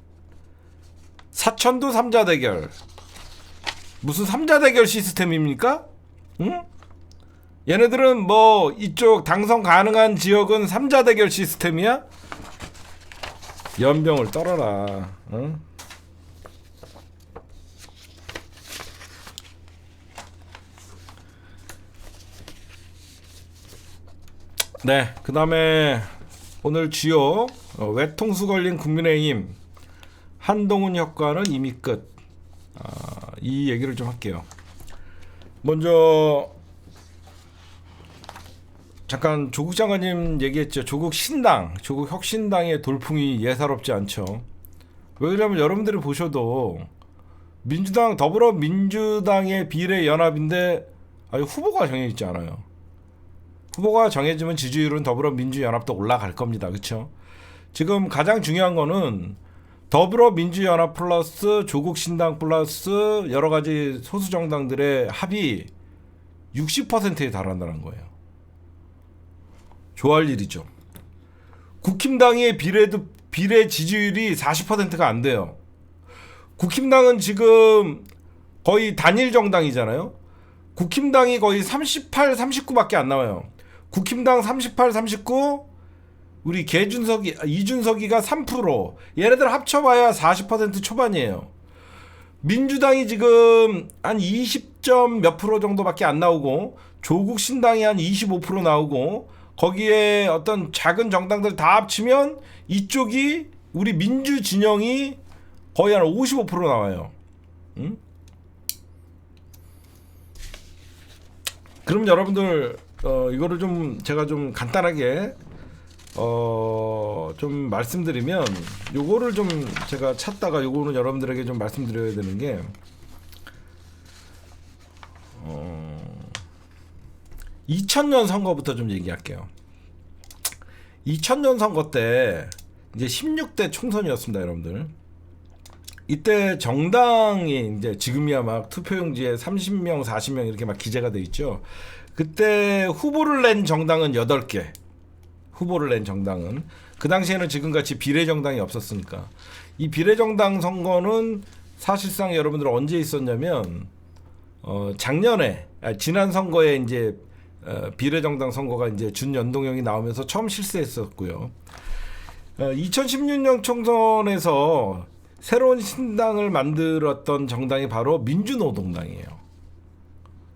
사천도 3자 대결. 무슨 3자 대결 시스템입니까? 응? 얘네들은 뭐 이쪽 당선 가능한 지역은 3자 대결 시스템이야? 연병을 떨어라. 응? 네, 그 다음에 오늘 주요 외통수 걸린 국민의힘 한동훈 효과는 이미 끝. 이 얘기를 좀 할게요. 먼저 잠깐 조국 장관님 얘기했죠. 조국 신당, 조국 혁신당의 돌풍이 예사롭지 않죠. 왜 그러냐면 여러분들이 보셔도 민주당, 더불어민주당의 비례연합인데 아니 후보가 정해있지 않아요. 후보가 정해지면 지지율은 더불어민주연합도 올라갈 겁니다. 그렇죠? 지금 가장 중요한 거는 더불어민주연합 플러스 조국신당 플러스 여러 가지 소수 정당들의 합이 60%에 달한다는 거예요. 좋아할 일이죠. 국힘당의 비례 지지율이 40%가 안 돼요. 국힘당은 지금 거의 단일 정당이잖아요. 국힘당이 거의 38, 39밖에 안 나와요. 국힘당 38, 39, 우리 이준석이가 3%. 얘네들 합쳐봐야 40% 초반이에요. 민주당이 지금 한 20점 몇 프로 정도밖에 안 나오고, 조국 신당이 한 25% 나오고, 거기에 어떤 작은 정당들 다 합치면 이쪽이 우리 민주 진영이 거의 한 55% 나와요. 응? 그럼 여러분들 이거를 좀 제가 좀 간단하게 좀 말씀드리면, 요거를 좀 제가 찾다가 요거는 여러분들에게 좀 말씀드려야 되는 게 2000년 선거부터 좀 얘기할게요. 2000년 선거 때 이제 16대 총선이었습니다, 여러분들. 이때 정당이 이제 지금이야 막 투표용지에 30명, 40명 이렇게 막 기재가 돼 있죠. 그때 후보를 낸 정당은 8개. 후보를 낸 정당은 그 당시에는 지금같이 비례정당이 없었으니까. 이 비례정당 선거는 사실상 여러분들 언제 있었냐면 작년에 지난 선거에 이제 비례정당 선거가 이제 준연동형이 나오면서 처음 실시했었고요. 2016년 총선에서 새로운 신당을 만들었던 정당이 바로 민주노동당이에요.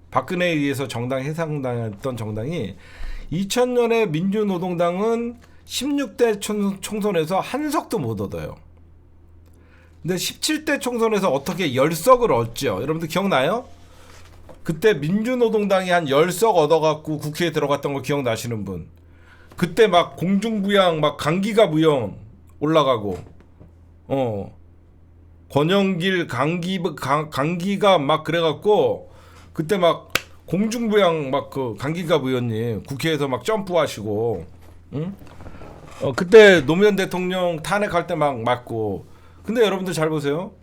박근혜에 의해서 정당 해상당했던 정당이 2000년에 민주노동당은 16대 총선에서 한 석도 못 얻어요. 근데 17대 총선에서 어떻게 10석을 얻죠? 여러분들 기억나요? 그때 민주노동당이 한 10석 얻어갖고 국회에 들어갔던 거 기억나시는 분? 그때 막 공중부양, 막 강기가 부영 올라가고, 권영길, 강기가 막 그래갖고, 그때 막 공중부양 막 그 강기가 부연님 국회에서 막 점프하시고, 응? 그때 노무현 대통령 탄핵할 때 막 맞고. 근데 여러분들 잘 보세요.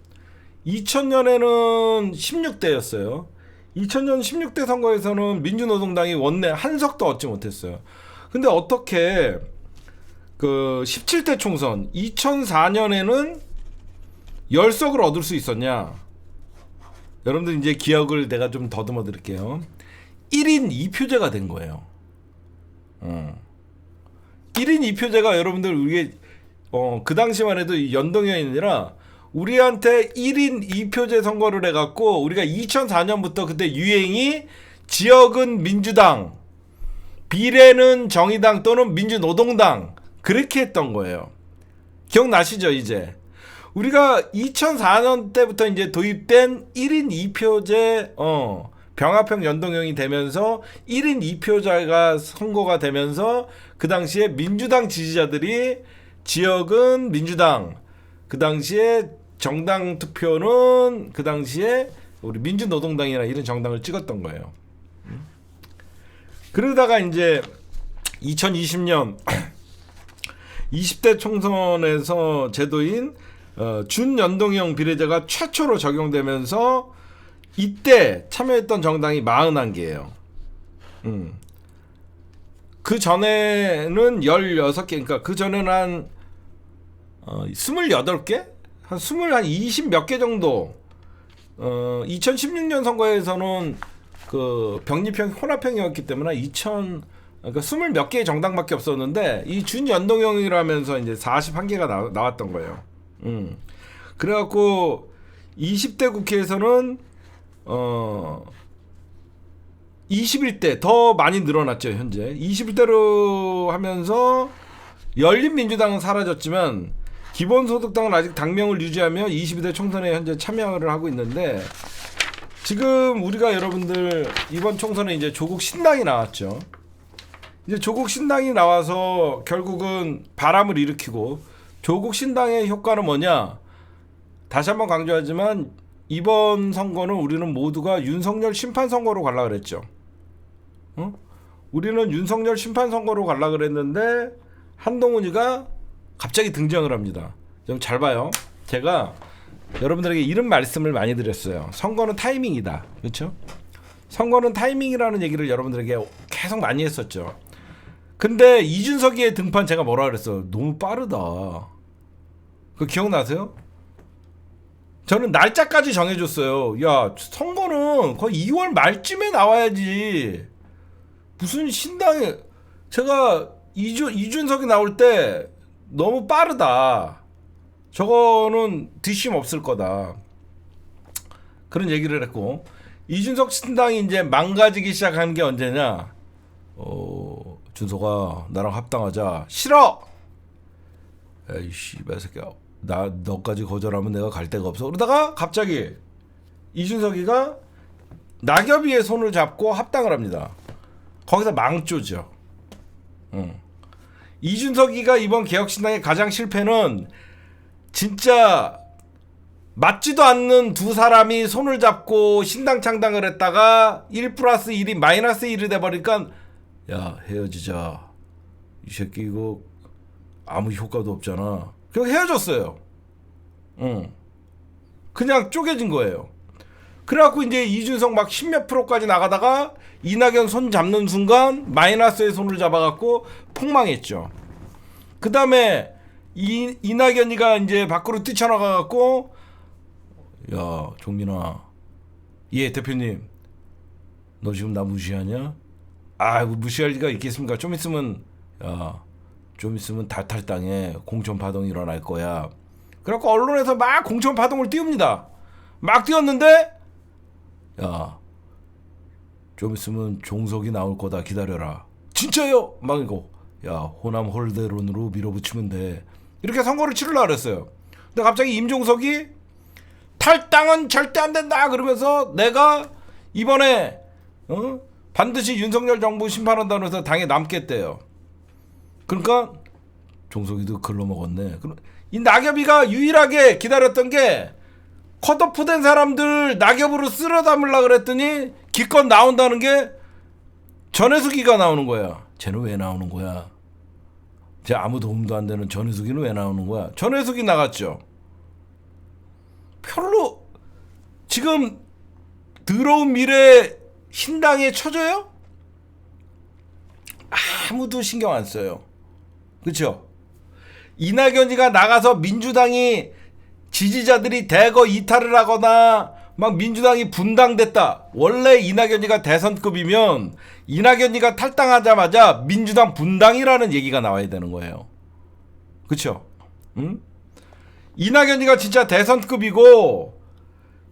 2000년에는 16대였어요. 2000년 16대 선거에서는 민주노동당이 원내 한 석도 얻지 못했어요. 근데 어떻게 그 17대 총선 2004년에는 10석을 얻을 수 있었냐? 여러분들 이제 기억을 내가 좀 더듬어 드릴게요. 1인 2표제가 된 거예요. 1인 2표제가 여러분들 우리 그 당시만 해도 연동형이 아니라 우리한테 1인 2표제 선거를 해갖고 우리가 2004년부터 그때 유행이 지역은 민주당, 비례는 정의당 또는 민주노동당 그렇게 했던 거예요. 기억나시죠 이제? 우리가 2004년 때부터 이제 도입된 1인 2표제 병합형 연동형이 되면서 1인 2표제가 선거가 되면서 그 당시에 민주당 지지자들이 지역은 민주당, 그 당시에 정당 투표는 그 당시에 우리 민주노동당이나 이런 정당을 찍었던 거예요. 그러다가 이제 2020년 20대 총선에서 제도인 준연동형 비례제가 최초로 적용되면서 이때 참여했던 정당이 41개예요. 그 전에는 16개, 그러니까 그 전에는 한 28개? 한 20 몇 개 정도. 2016년 선거에서는 그 병립형, 혼합형이었기 때문에 그러니까 20 몇 개의 정당밖에 없었는데 이 준연동형이라면서 이제 41개가 나왔던 거예요. 그래갖고 20대 국회에서는 21대 더 많이 늘어났죠. 현재 21대로 하면서 열린민주당은 사라졌지만 기본소득당은 아직 당명을 유지하며 22대 총선에 현재 참여를 하고 있는데, 지금 우리가 여러분들 이번 총선에 이제 조국 신당이 나왔죠. 이제 조국 신당이 나와서 결국은 바람을 일으키고, 조국 신당의 효과는 뭐냐? 다시 한번 강조하지만 이번 선거는 우리는 모두가 윤석열 심판 선거로 가려고 그랬죠. 우리는 윤석열 심판 선거로 가려고 그랬는데 한동훈이가 갑자기 등장을 합니다. 좀 잘 봐요. 제가 여러분들에게 이런 말씀을 많이 드렸어요. 선거는 타이밍이다. 그렇죠? 선거는 타이밍이라는 얘기를 여러분들에게 계속 많이 했었죠. 근데 이준석이의 등판 제가 뭐라 그랬어요? 너무 빠르다. 그 기억나세요? 저는 날짜까지 정해줬어요. 야, 선거는 거의 2월 말쯤에 나와야지. 무슨 신당에 제가 이준석이 나올 때 너무 빠르다. 저거는 뒷심 없을 거다. 그런 얘기를 했고, 이준석 신당이 이제 망가지기 시작한 게 언제냐? 준석아 나랑 합당하자. 싫어. 에이씨 새끼야. 나 너까지 거절하면 내가 갈 데가 없어. 그러다가 갑자기 이준석이가 낙엽이의 손을 잡고 합당을 합니다. 거기서 망조죠. 이준석이가 이번 개혁신당의 가장 실패는 진짜 맞지도 않는 두 사람이 손을 잡고 신당 창당을 했다가 1+1이 -1이 돼버리니까 야 헤어지자. 이 새끼 이거 아무 효과도 없잖아. 그냥 헤어졌어요. 그냥 쪼개진 거예요. 그래갖고 이제 이준석 막 10몇 프로까지 나가다가 이낙연 손 잡는 순간 마이너스의 손을 잡아갖고 폭망했죠. 그 다음에 이낙연이가 이제 밖으로 뛰쳐나가갖고 야 종민아, 예 대표님, 너 지금 나 무시하냐? 아 무시할 리가 있겠습니까? 좀 있으면 다 탈당해. 공천 파동이 일어날 거야. 그래갖고 언론에서 막 공천 파동을 띄웁니다. 막 띄웠는데 야 좀 있으면 종석이 나올 거다 기다려라. 진짜요? 막 이거 야 호남 홀대론으로 밀어붙이면 돼. 이렇게 선거를 치르려고 그랬어요. 근데 갑자기 임종석이 탈당은 절대 안 된다 그러면서 내가 이번에 반드시 윤석열 정부 심판한다고 해서 당에 남겠대요. 그러니까 종석이도 글러먹었네. 이 낙엽이가 유일하게 기다렸던 게 컷오프된 사람들 낙엽으로 쓸어 담으려고 그랬더니 기껏 나온다는 게 전해수기가 나오는 거야. 쟤는 왜 나오는 거야? 쟤 아무 도움도 안 되는 전해수기는 왜 나오는 거야? 전해수기 나갔죠. 별로 지금 더러운 미래 신당에 쳐줘요? 아무도 신경 안 써요. 그렇죠? 이낙연이가 나가서 민주당이 지지자들이 대거 이탈을 하거나 막 민주당이 분당됐다. 원래 이낙연이가 대선급이면 이낙연이가 탈당하자마자 민주당 분당이라는 얘기가 나와야 되는 거예요. 그렇죠? 응? 이낙연이가 진짜 대선급이고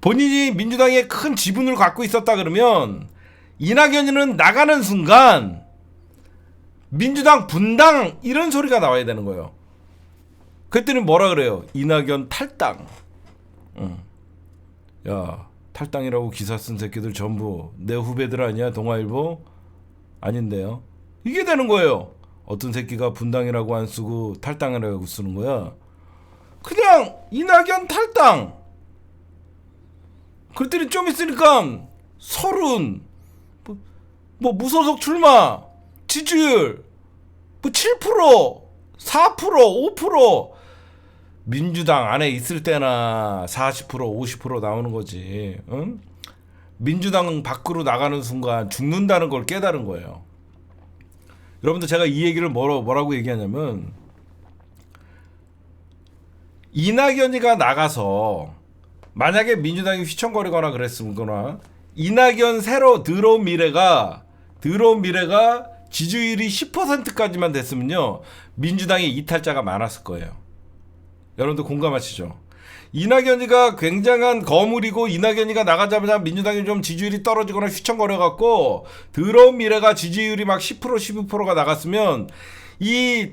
본인이 민주당에 큰 지분을 갖고 있었다 그러면 이낙연이는 나가는 순간 민주당 분당 이런 소리가 나와야 되는 거예요. 그랬더니 뭐라 그래요? 이낙연 탈당. 야 탈당이라고 기사 쓴 새끼들 전부 내 후배들 아니야? 동아일보? 아닌데요. 이게 되는 거예요. 어떤 새끼가 분당이라고 안 쓰고 탈당이라고 쓰는 거야. 그냥 이낙연 탈당. 그랬더니 좀 있으니까 서른 뭐 무소속 출마 지지율 뭐 7%, 4%, 5% 민주당 안에 있을 때나 40%, 50% 나오는 거지. 응? 민주당 밖으로 나가는 순간 죽는다는 걸 깨달은 거예요. 여러분들 제가 이 얘기를 뭐라고 얘기하냐면 이낙연이가 나가서 만약에 민주당이 휘청거리거나 그랬으면 이낙연 새로 들어온 미래가 지지율이 10%까지만 됐으면요 민주당의 이탈자가 많았을 거예요. 여러분들 공감하시죠? 이낙연이가 굉장한 거물이고 이낙연이가 나가자마자 민주당이 좀 지지율이 떨어지거나 휘청거려갖고 들어온 미래가 지지율이 막 10% 12%가 나갔으면 이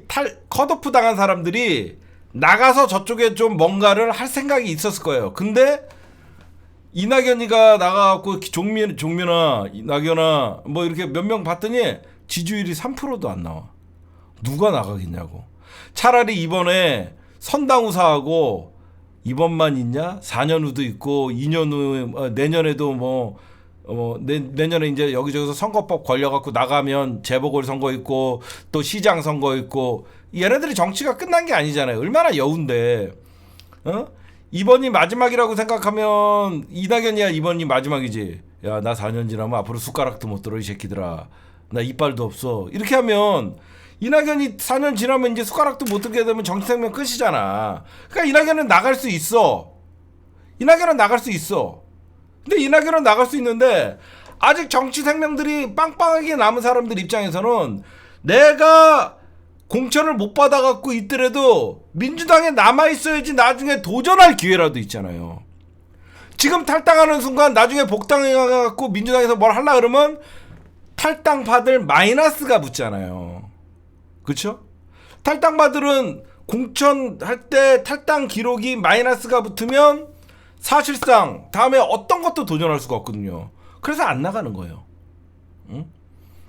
컷오프 당한 사람들이 나가서 저쪽에 좀 뭔가를 할 생각이 있었을 거예요. 근데 이낙연이가 나가갖고 종민아 이낙연아 뭐 이렇게 몇 명 봤더니 지지율이 3%도 안 나와. 누가 나가겠냐고. 차라리 이번에 선당우사하고 이번만 있냐? 4년 후도 있고 2년 후 내년에도 내년에 이제 여기저기서 선거법 걸려갖고 나가면 재보궐선거 있고 또 시장 선거 있고 얘네들이 정치가 끝난 게 아니잖아요. 얼마나 여운데 이번이 마지막이라고 생각하면 이낙연이야 이번이 마지막이지. 야, 나 4년 지나면 앞으로 숟가락도 못 들어 이 새끼들아. 나 이빨도 없어. 이렇게 하면 이낙연이 4년 지나면 이제 숟가락도 못 들게 되면 정치 생명 끝이잖아. 그러니까 이낙연은 나갈 수 있어. 이낙연은 나갈 수 있어. 근데 이낙연은 나갈 수 있는데 아직 정치 생명들이 빵빵하게 남은 사람들 입장에서는 내가 공천을 못 받아갖고 있더라도 민주당에 남아있어야지 나중에 도전할 기회라도 있잖아요. 지금 탈당하는 순간 나중에 복당해갖고 민주당에서 뭘 하려 그러면 탈당 받을 마이너스가 붙잖아요. 그쵸? 탈당 받을은 공천할 때 탈당 기록이 마이너스가 붙으면 사실상 다음에 어떤 것도 도전할 수가 없거든요. 그래서 안 나가는 거예요. 응?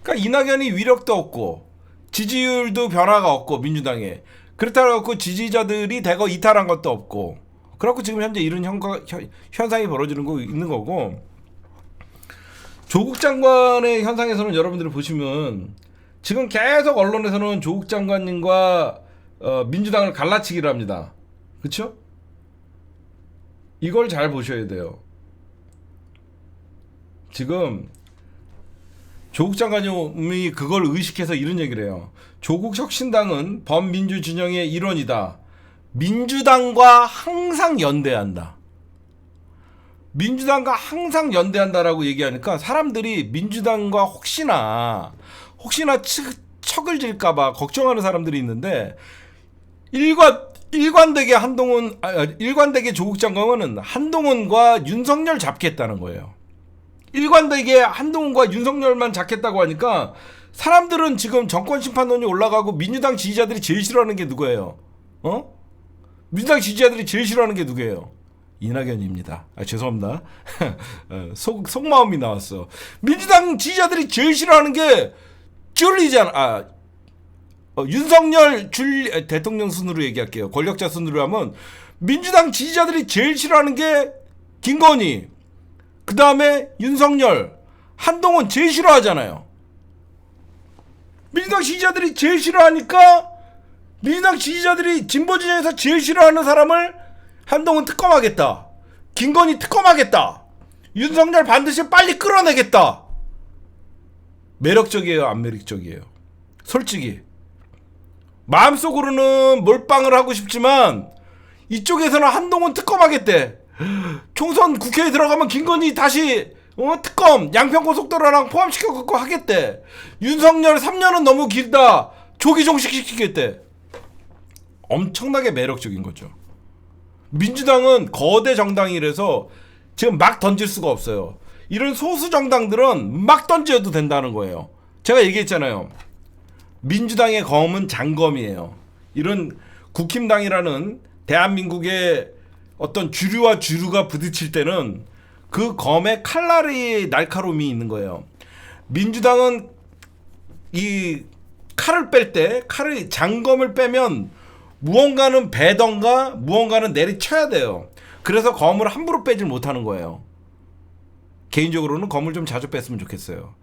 그러니까 이낙연이 위력도 없고 지지율도 변화가 없고 민주당에 그렇다고 해서 지지자들이 대거 이탈한 것도 없고 그래갖고 지금 현재 이런 현상이 벌어지는 거 있는 거고 조국 장관의 현상에서는 여러분들이 보시면 지금 계속 언론에서는 조국 장관님과 민주당을 갈라치기를 합니다. 그렇죠? 이걸 잘 보셔야 돼요. 지금 조국 장관님이 그걸 의식해서 이런 얘기를 해요. 조국 혁신당은 범민주 진영의 일원이다. 민주당과 항상 연대한다. 민주당과 항상 연대한다라고 얘기하니까 사람들이 민주당과 혹시나 척을 질까봐 걱정하는 사람들이 있는데 일관되게 일관되게 조국 장관은 한동훈과 윤석열 잡겠다는 거예요. 일관되게 한동훈과 윤석열만 잡겠다고 하니까 사람들은 지금 정권 심판론이 올라가고 민주당 지지자들이 제일 싫어하는 게 누구예요? 민주당 지지자들이 제일 싫어하는 게 누구예요? 이낙연입니다. 죄송합니다. 속마음이 나왔어. 민주당 지지자들이 제일 싫어하는 게 줄리잖아. 윤석열 대통령 순으로 얘기할게요. 권력자 순으로 하면 민주당 지지자들이 제일 싫어하는 게 김건희, 그 다음에 윤석열, 한동훈 제일 싫어하잖아요. 민주당 지지자들이 제일 싫어하니까 민주당 지지자들이 진보 진영에서 제일 싫어하는 사람을 한동훈 특검하겠다, 김건희 특검하겠다, 윤석열 반드시 빨리 끌어내겠다. 매력적이에요, 안 매력적이에요? 솔직히 마음속으로는 몰빵을 하고 싶지만 이쪽에서는 한동훈 특검하겠대. 총선 국회에 들어가면 김건희 다시 특검 양평고속도로랑 포함시켜 갖고 하겠대. 윤석열 3년은 너무 길다, 조기 종식시키겠대. 엄청나게 매력적인 거죠. 민주당은 거대 정당이라서 지금 막 던질 수가 없어요. 이런 소수 정당들은 막 던져도 된다는 거예요. 제가 얘기했잖아요. 민주당의 검은 장검이에요. 이런 국힘당이라는 대한민국의 어떤 주류와 주류가 부딪힐 때는 그 검의 칼날의 날카로움이 있는 거예요. 민주당은 이 칼을 뺄 때 장검을 빼면 무언가는 베던가 무언가는 내리쳐야 돼요. 그래서 검을 함부로 빼질 못하는 거예요. 개인적으로는 검을 좀 자주 뺐으면 좋겠어요.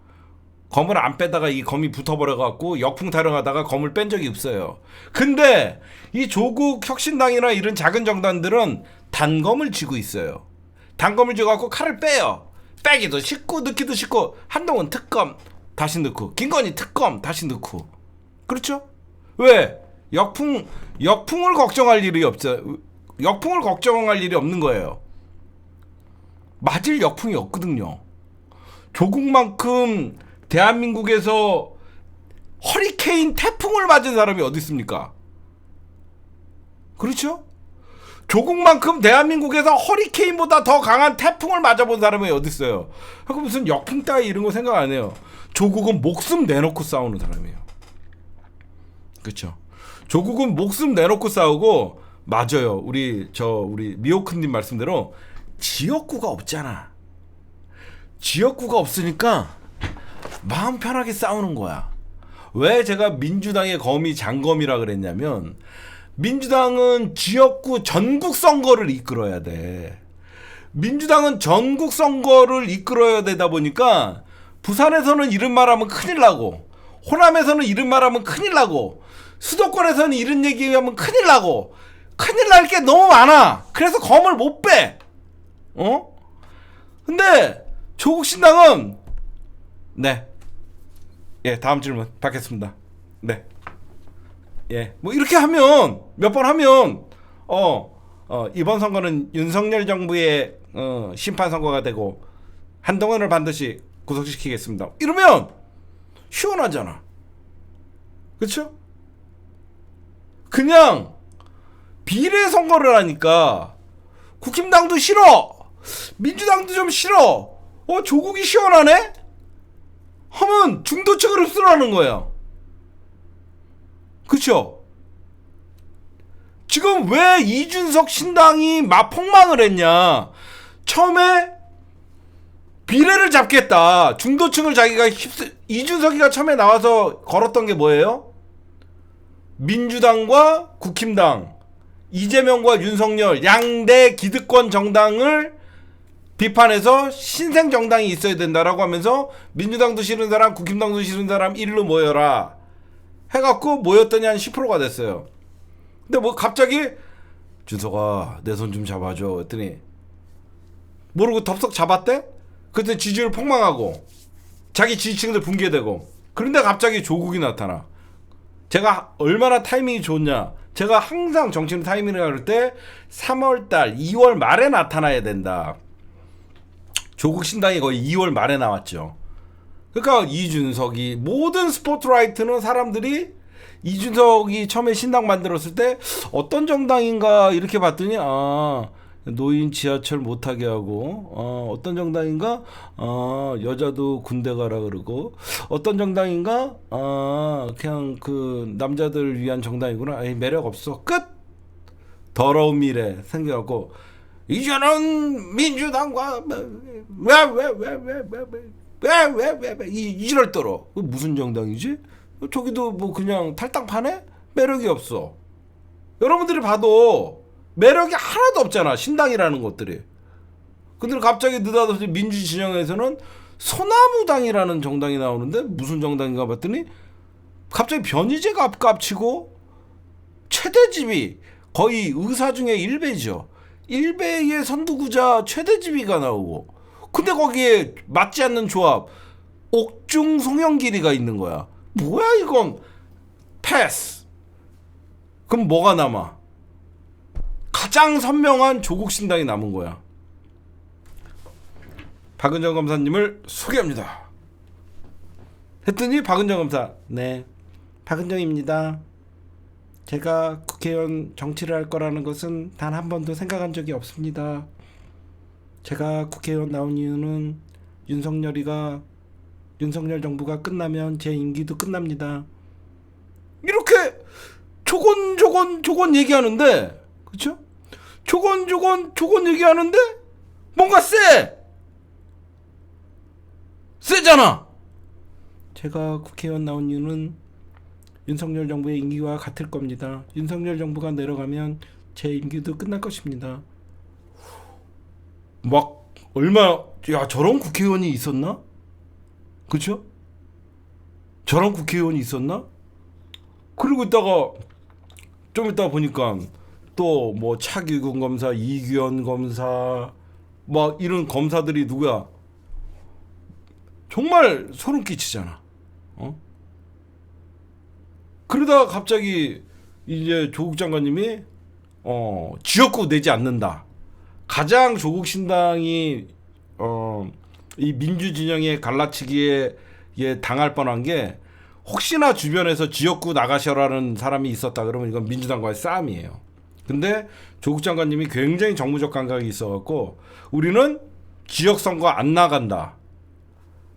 검을 안 빼다가 이 검이 붙어버려갖고 역풍 타령하다가 검을 뺀 적이 없어요. 근데 이 조국 혁신당이나 이런 작은 정당들은 단검을 쥐고 있어요. 단검을 쥐어갖고 칼을 빼요. 빼기도 쉽고 넣기도 쉽고 한동훈 특검 다시 넣고 김건희 특검 다시 넣고. 그렇죠? 왜? 역풍을 걱정할 일이 없죠. 역풍을 걱정할 일이 없는 거예요. 맞을 역풍이 없거든요. 조국만큼 대한민국에서 허리케인 태풍을 맞은 사람이 어디 있습니까? 그렇죠? 조국만큼 대한민국에서 허리케인보다 더 강한 태풍을 맞아본 사람이 어디 있어요? 그럼 무슨 역풍 따위 이런 거 생각 안 해요. 조국은 목숨 내놓고 싸우는 사람이에요. 그렇죠? 조국은 목숨 내놓고 싸우고, 맞아요. 우리 미호크님 말씀대로 지역구가 없잖아. 지역구가 없으니까 마음 편하게 싸우는 거야. 왜 제가 민주당의 검이 장검이라 그랬냐면, 민주당은 지역구 전국 선거를 이끌어야 돼. 민주당은 전국 선거를 이끌어야 되다 보니까 부산에서는 이런 말하면 큰일 나고, 호남에서는 이런 말하면 큰일 나고, 수도권에서는 이런 얘기하면 큰일 나고, 큰일 날 게 너무 많아. 그래서 검을 못 빼. 근데 조국 신당은 네. 예, 다음 질문 받겠습니다. 네. 예. 뭐 이렇게 하면 몇 번 하면 이번 선거는 윤석열 정부의 심판 선거가 되고 한동훈을 반드시 구속시키겠습니다. 이러면 시원하잖아. 그렇죠? 그냥 비례 선거를 하니까 국힘당도 싫어. 민주당도 좀 싫어. 조국이 시원하네? 하면 중도층을 흡수하는 거야. 그쵸? 지금 왜 이준석 신당이 막 폭망을 했냐? 처음에 비례를 잡겠다. 중도층을 자기가 이준석이가 처음에 나와서 걸었던 게 뭐예요? 민주당과 국힘당, 이재명과 윤석열 양대 기득권 정당을 비판해서 신생 정당이 있어야 된다라고 하면서 민주당도 싫은 사람, 국힘당도 싫은 사람 일로 모여라 해갖고 모였더니 한 10%가 됐어요. 근데 뭐 갑자기 준석아 내 손 좀 잡아줘 했더니 모르고 덥석 잡았대? 그때 지지율 폭망하고 자기 지지층들 붕괴되고 그런데 갑자기 조국이 나타나. 제가 얼마나 타이밍이 좋냐. 제가 항상 정치는 타이밍을 할 때 3월달 2월 말에 나타나야 된다. 조국 신당이 거의 2월 말에 나왔죠. 그러니까 이준석이 모든 스포트라이트는 사람들이 이준석이 처음에 신당 만들었을 때 어떤 정당인가 이렇게 봤더니 노인 지하철 못하게 하고 어떤 정당인가 여자도 군대 가라 그러고 어떤 정당인가 그냥 그 남자들 위한 정당이구나. 매력 없어. 끝. 더러운 미래 생겨갖고 이제는 민주당과 왜 이럴 떨어. 무슨 정당이지? 저기도 뭐 그냥 탈당파네? 매력이 없어. 여러분들이 봐도 매력이 하나도 없잖아. 신당이라는 것들이. 근데 갑자기 느닷없이 민주 진영에서는 소나무당이라는 정당이 나오는데 무슨 정당인가 봤더니 갑자기 변희재가 깝치고 최대집이 거의 의사 중에 1배죠. 1배의 선두구자 최대집이가 나오고 근데 거기에 맞지 않는 조합 옥중 송영길이가 있는 거야. 뭐야 이건. 패스. 그럼 뭐가 남아? 가장 선명한 조국 신당이 남은 거야. 박은정 검사님을 소개합니다. 했더니 박은정 검사 네 박은정입니다. 제가 국회의원 정치를 할 거라는 것은 단 한 번도 생각한 적이 없습니다. 제가 국회의원 나온 이유는 윤석열 정부가 끝나면 제 임기도 끝납니다. 이렇게 조곤조곤 얘기하는데 그쵸? 조곤 얘기하는데 뭔가 세잖아. 제가 국회의원 나온 이유는 윤석열 정부의 임기와 같을 겁니다. 윤석열 정부가 내려가면 제 임기도 끝날 것입니다. 막 얼마나 저런 국회의원이 있었나? 그쵸? 저런 국회의원이 있었나? 그리고 좀 있다가 보니까 또 뭐 차기근 검사, 이규현 검사 막 이런 검사들이 누구야? 정말 소름 끼치잖아. 그러다가 갑자기 이제 조국 장관님이 지역구 내지 않는다. 가장 조국 신당이 이 민주 진영의 갈라치기에 당할 뻔한 게 혹시나 주변에서 지역구 나가셔라는 사람이 있었다 그러면 이건 민주당과의 싸움이에요. 근데 조국 장관님이 굉장히 정무적 감각이 있어갖고 우리는 지역선거 안 나간다.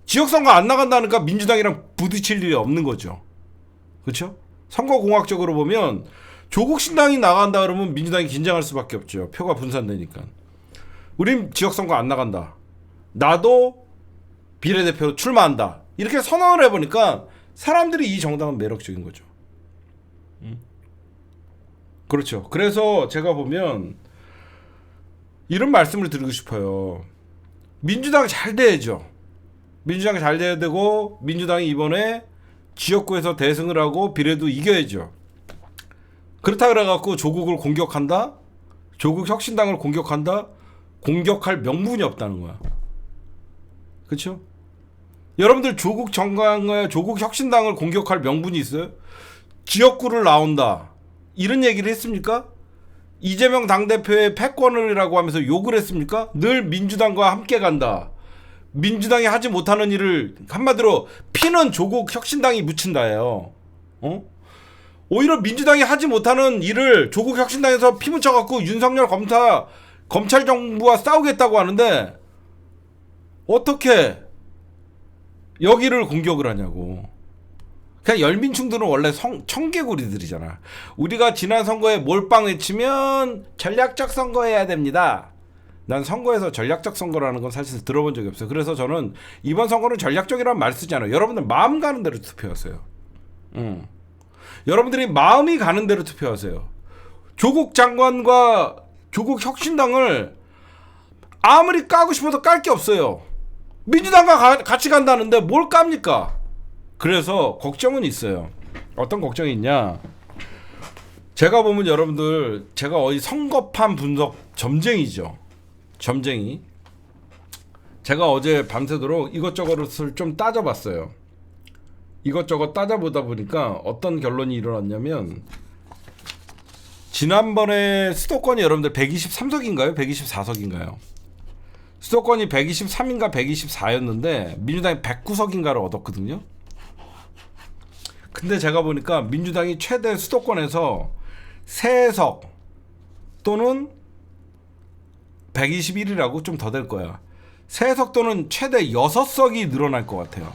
지역선거 안 나간다니까 민주당이랑 부딪힐 일이 없는 거죠. 그렇죠? 선거공학적으로 보면 조국 신당이 나간다 그러면 민주당이 긴장할 수밖에 없죠. 표가 분산되니까. 우린 지역선거 안 나간다. 나도 비례대표로 출마한다. 이렇게 선언을 해보니까 사람들이 이 정당은 매력적인 거죠. 그렇죠. 그래서 제가 보면 이런 말씀을 드리고 싶어요. 민주당 잘 돼야죠. 민주당 잘 돼야 되고 민주당이 이번에 지역구에서 대승을 하고 비례도 이겨야죠. 그렇다 그래갖고 조국을 공격한다? 조국 혁신당을 공격한다? 공격할 명분이 없다는 거야. 그렇죠? 여러분들 조국 정당과 조국 혁신당을 공격할 명분이 있어요? 지역구를 나온다. 이런 얘기를 했습니까? 이재명 당대표의 패권이라고 하면서 욕을 했습니까? 늘 민주당과 함께 간다. 민주당이 하지 못하는 일을 한마디로 피는 조국 혁신당이 묻힌다예요. 오히려 민주당이 하지 못하는 일을 조국 혁신당에서 피 묻혀갖고 윤석열 검찰 정부와 싸우겠다고 하는데 어떻게 여기를 공격을 하냐고. 그냥 열민충들은 원래 청개구리들이잖아. 우리가 지난 선거에 몰빵 외치면 전략적 선거해야 됩니다. 난 선거에서 전략적 선거라는 건 사실 들어본 적이 없어요. 그래서 저는 이번 선거는 전략적이라는 말 쓰지 않아요. 여러분들 마음 가는 대로 투표하세요. 여러분들이 마음이 가는 대로 투표하세요. 조국 장관과 조국 혁신당을 아무리 까고 싶어도 깔 게 없어요. 민주당과 같이 간다는데 뭘 깝니까? 그래서 걱정은 있어요. 어떤 걱정이 있냐? 제가 보면 여러분들 제가 어디 선거판 분석 점쟁이죠. 점쟁이. 제가 어제 밤새도록 이것저것을 좀 따져봤어요. 이것저것 따져보다 보니까 어떤 결론이 일어났냐면 지난번에 수도권이 여러분들 123석인가요? 124석인가요? 수도권이 123인가 124였는데 민주당이 109석인가를 얻었거든요. 근데 제가 보니까 민주당이 최대 수도권에서 3석 또는 121이라고 좀 더 될 거야. 3석 또는 최대 6석이 늘어날 것 같아요.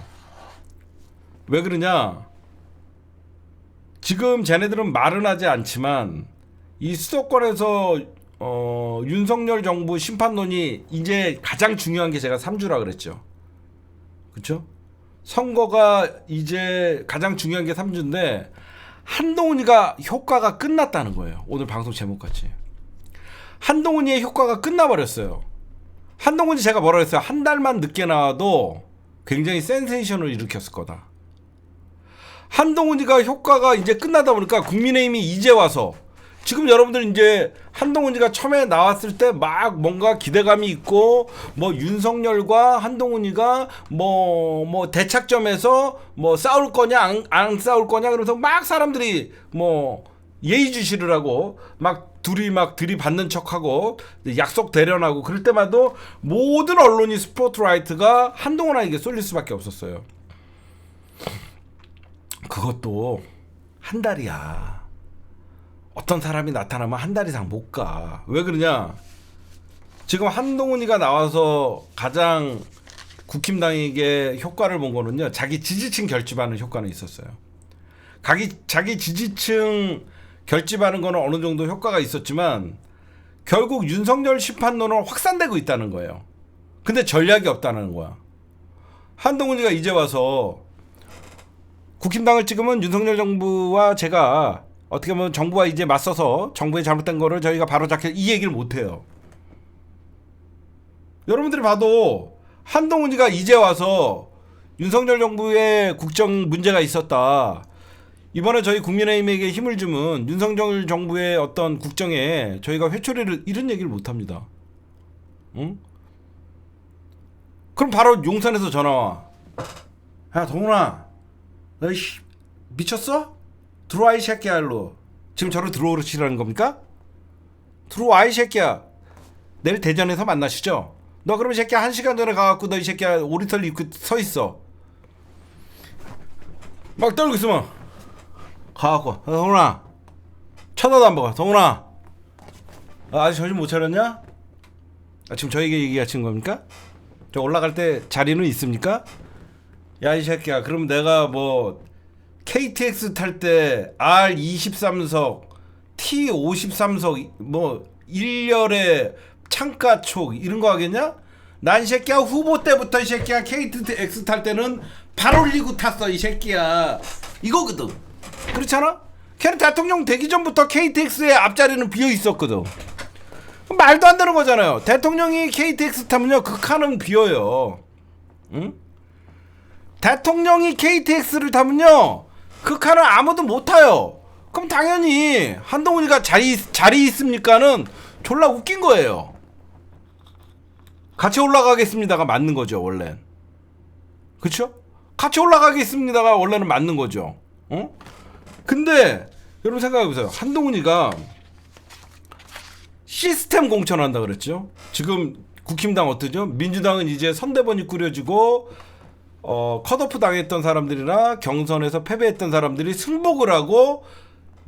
왜 그러냐? 지금 쟤네들은 말은 하지 않지만 이 수도권에서 윤석열 정부 심판론이 이제 가장 중요한 게 제가 3주라 그랬죠. 그렇죠? 선거가 이제 가장 중요한 게 3주인데 한동훈이가 효과가 끝났다는 거예요. 오늘 방송 제목같이. 한동훈이의 효과가 끝나버렸어요. 한동훈이 제가 뭐라 했어요? 한 달만 늦게 나와도 굉장히 센세이션을 일으켰을 거다. 한동훈이가 효과가 이제 끝나다 보니까 국민의힘이 이제 와서 지금 여러분들 이제 한동훈이가 처음에 나왔을 때 막 뭔가 기대감이 있고 뭐 윤석열과 한동훈이가 뭐 대착점에서 뭐 싸울 거냐 안 싸울 거냐 그러면서 막 사람들이 뭐 예의주시를 하고 막 둘이 막 들이받는 척하고 약속 대련하고 그럴 때마다 모든 언론이 스포트라이트가 한동훈에게 쏠릴 수밖에 없었어요. 그것도 한 달이야. 어떤 사람이 나타나면 한 달 이상 못 가. 왜 그러냐? 지금 한동훈이가 나와서 가장 국힘당에게 효과를 본 거는요. 자기 지지층 결집하는 효과는 있었어요. 자기 지지층 결집하는 거는 어느 정도 효과가 있었지만 결국 윤석열 심판론은 확산되고 있다는 거예요. 근데 전략이 없다는 거야. 한동훈이가 이제 와서 국힘당을 찍으면 윤석열 정부와 제가 어떻게 보면 정부와 이제 맞서서 정부의 잘못된 거를 저희가 바로잡게 이 얘기를 못해요. 여러분들이 봐도 한동훈이가 이제 와서 윤석열 정부의 국정 문제가 있었다. 이번에 저희 국민의힘에게 힘을 주면 윤석열 정부의 어떤 국정에 저희가 회초리를 이런 얘기를 못합니다. 응? 그럼 바로 용산에서 전화 와. 야 동훈아 너 미쳤어? 들어와 이 새끼야 일로. 지금 저를 들어오시라는 겁니까? 들어와 이 새끼야. 내일 대전에서 만나시죠. 너 그럼 이 새끼야 1시간 전에 가갖고 너 이 새끼야 오리털 입고 서있어. 막 떨고 있으면 가갖고 동훈아 쳐다도 안 보고 동훈아 아직 정신 못 차렸냐? 지금 저에게 얘기하신 겁니까? 저 올라갈 때 자리는 있습니까? 야 이 새끼야 그럼 내가 뭐 KTX 탈 때 R23석 T53석 뭐 1열에 창가촉 이런 거 하겠냐? 난 이 새끼야 후보 때부터 이 새끼야 KTX 탈 때는 발 올리고 탔어 이 새끼야. 이거거든. 그렇잖아? 걔는 대통령 되기 전부터 KTX의 앞자리는 비어 있었거든. 말도 안 되는 거잖아요. 대통령이 KTX 타면요 그 칸은 비어요. 응? 대통령이 KTX를 타면요 그 칸을 아무도 못 타요. 그럼 당연히 한동훈이가 자리 있습니까는 졸라 웃긴 거예요. 같이 올라가겠습니다가 맞는 거죠 원래는. 그쵸? 같이 올라가겠습니다가 원래는 맞는 거죠. 근데 여러분 생각해보세요. 한동훈이가 시스템 공천한다 그랬죠. 지금 국힘당 어떠죠? 민주당은 이제 선대본이 꾸려지고 컷오프 당했던 사람들이나 경선에서 패배했던 사람들이 승복을 하고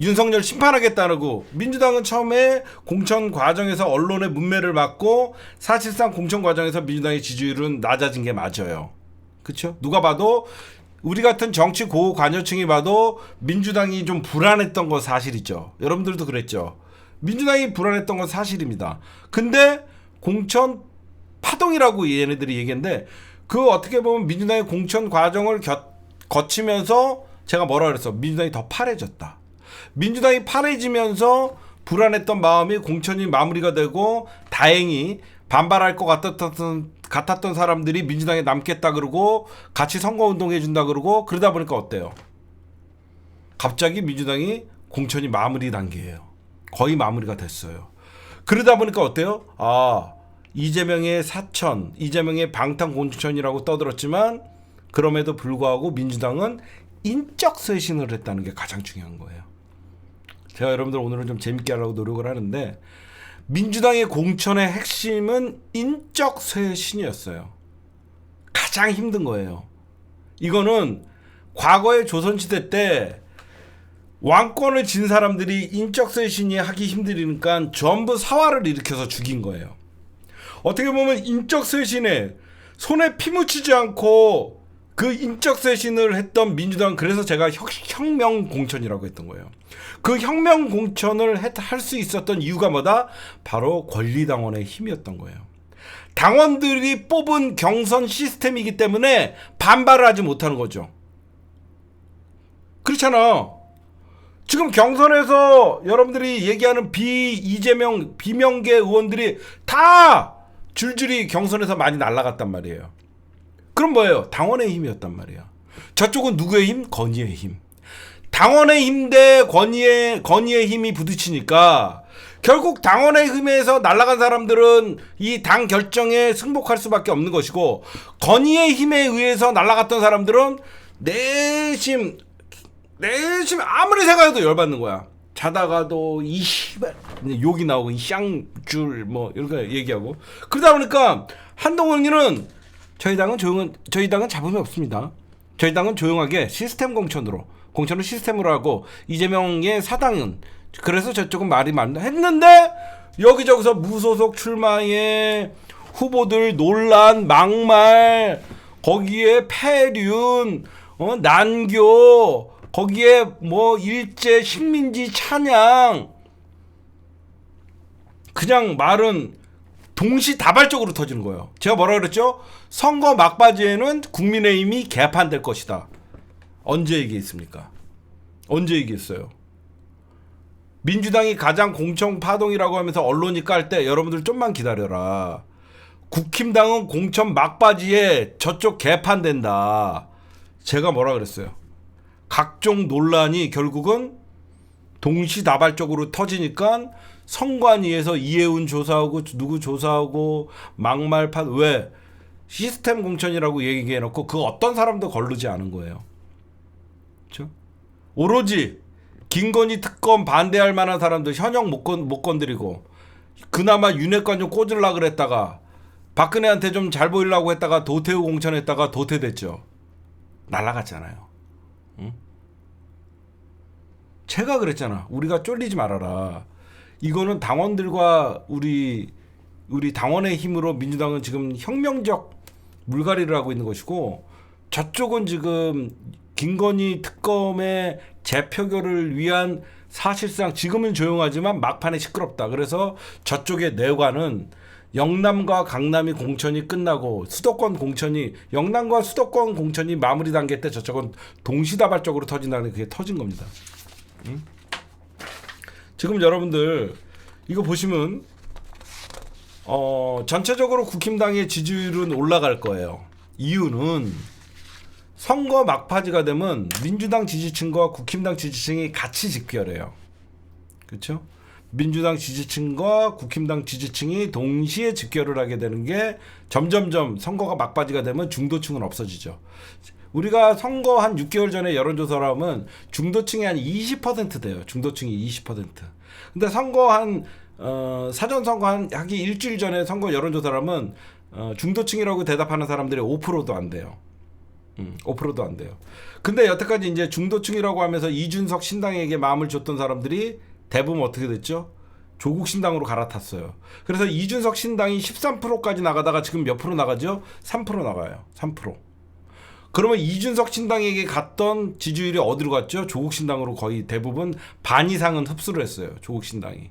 윤석열 심판하겠다고. 민주당은 처음에 공천 과정에서 언론의 문매를 받고 사실상 공천 과정에서 민주당의 지지율은 낮아진 게 맞아요. 그쵸? 누가 봐도 우리 같은 정치 고관여층이 봐도 민주당이 좀 불안했던 건 사실이죠. 여러분들도 그랬죠. 민주당이 불안했던 건 사실입니다. 근데 공천 파동이라고 얘네들이 얘기했는데 그 어떻게 보면 민주당의 공천 과정을 거치면서 제가 뭐라 그랬어? 민주당이 더 파래졌다. 민주당이 파래지면서 불안했던 마음이 공천이 마무리가 되고 다행히 반발할 것 같았던 사람들이 민주당에 남겠다 그러고 같이 선거운동 해준다 그러고 그러다 보니까 어때요? 갑자기 민주당이 공천이 마무리 단계예요. 거의 마무리가 됐어요. 그러다 보니까 어때요? 이재명의 사천, 이재명의 방탄 공천이라고 떠들었지만 그럼에도 불구하고 민주당은 인적 쇄신을 했다는 게 가장 중요한 거예요. 제가 여러분들 오늘은 좀 재밌게 하려고 노력을 하는데 민주당의 공천의 핵심은 인적 쇄신이었어요. 가장 힘든 거예요. 이거는 과거의 조선시대 때 왕권을 진 사람들이 인적 쇄신이 하기 힘드니까 전부 사활을 일으켜서 죽인 거예요. 어떻게 보면 인적 쇄신에 손에 피 묻히지 않고 그 인적 쇄신을 했던 민주당, 그래서 제가 혁명 공천이라고 했던 거예요. 그 혁명 공천을 할 수 있었던 이유가 뭐다? 바로 권리당원의 힘이었던 거예요. 당원들이 뽑은 경선 시스템이기 때문에 반발을 하지 못하는 거죠. 그렇잖아. 지금 경선에서 여러분들이 얘기하는 이재명, 비명계 의원들이 다 줄줄이 경선에서 많이 날아갔단 말이에요. 그럼 뭐예요? 당원의 힘이었단 말이에요. 저쪽은 누구의 힘? 건의의 힘. 당원의 힘 대 건의의 힘이 부딪히니까 결국 당원의 힘에서 날아간 사람들은 이 당 결정에 승복할 수밖에 없는 것이고, 건의의 힘에 의해서 날아갔던 사람들은 내심 아무리 생각해도 열받는 거야. 자다가도 이 씨발 욕이 나오고 이 쌍줄 뭐 이런 거 얘기하고. 그러다 보니까 한동훈이는 저희 당은 잡음이 없습니다. 저희 당은 조용하게 시스템 공천을 시스템으로 하고, 이재명의 사당은 그래서 저쪽은 말이 많다 했는데 여기저기서 무소속 출마의 후보들 논란, 막말, 거기에 폐륜, 난교, 거기에 뭐 일제 식민지 찬양, 그냥 말은 동시다발적으로 터지는 거예요. 제가 뭐라 그랬죠? 선거 막바지에는 국민의힘이 개판될 것이다. 언제 얘기했습니까? 언제 얘기했어요? 민주당이 가장 공천 파동이라고 하면서 언론이 깔 때 여러분들 좀만 기다려라. 국힘당은 공천 막바지에 저쪽 개판된다. 제가 뭐라 그랬어요? 각종 논란이 결국은 동시다발적으로 터지니까 선관위에서 이해운 조사하고 누구 조사하고 막말파, 왜? 시스템 공천이라고 얘기해놓고 그 어떤 사람도 거르지 않은 거예요. 그렇죠? 오로지 김건희 특검 반대할 만한 사람들 현역 못 건드리고, 그나마 윤핵관 좀 꽂으려고 그랬다가 박근혜한테 좀 잘 보이려고 했다가 도태우 공천했다가 도태됐죠. 날라갔잖아요. 응? 제가 그랬잖아. 우리가 쫄리지 말아라. 이거는 당원들과 우리 당원의 힘으로 민주당은 지금 혁명적 물갈이를 하고 있는 것이고, 저쪽은 지금 김건희 특검의 재표결을 위한, 사실상 지금은 조용하지만 막판에 시끄럽다. 그래서 저쪽의 내관은 영남과 강남이 공천이 끝나고 영남과 수도권 공천이 마무리 단계 때 저쪽은 동시다발적으로 터진다는, 그게 터진 겁니다. 응? 지금 여러분들 이거 보시면 전체적으로 국힘당의 지지율은 올라갈 거예요. 이유는 선거 막바지가 되면 민주당 지지층과 국힘당 지지층이 같이 집결해요. 그렇죠? 민주당 지지층과 국힘당 지지층이 동시에 집결을 하게 되는 게 점점점 선거가 막바지가 되면 중도층은 없어지죠. 우리가 선거 한 6개월 전에 여론조사를 하면 중도층이 한 20% 돼요. 중도층이 20%. 근데 선거 한 사전 선거 하기 일주일 전에 선거 여론조사를 하면 중도층이라고 대답하는 사람들이 5%도 안 돼요. 5%도 안 돼요. 근데 여태까지 이제 중도층이라고 하면서 이준석 신당에게 마음을 줬던 사람들이 대부분 어떻게 됐죠? 조국 신당으로 갈아탔어요. 그래서 이준석 신당이 13%까지 나가다가 지금 몇 프로 나가죠? 3% 나가요. 3%. 그러면 이준석 신당에게 갔던 지지율이 어디로 갔죠? 조국 신당으로 거의 대부분 반 이상은 흡수를 했어요. 조국 신당이.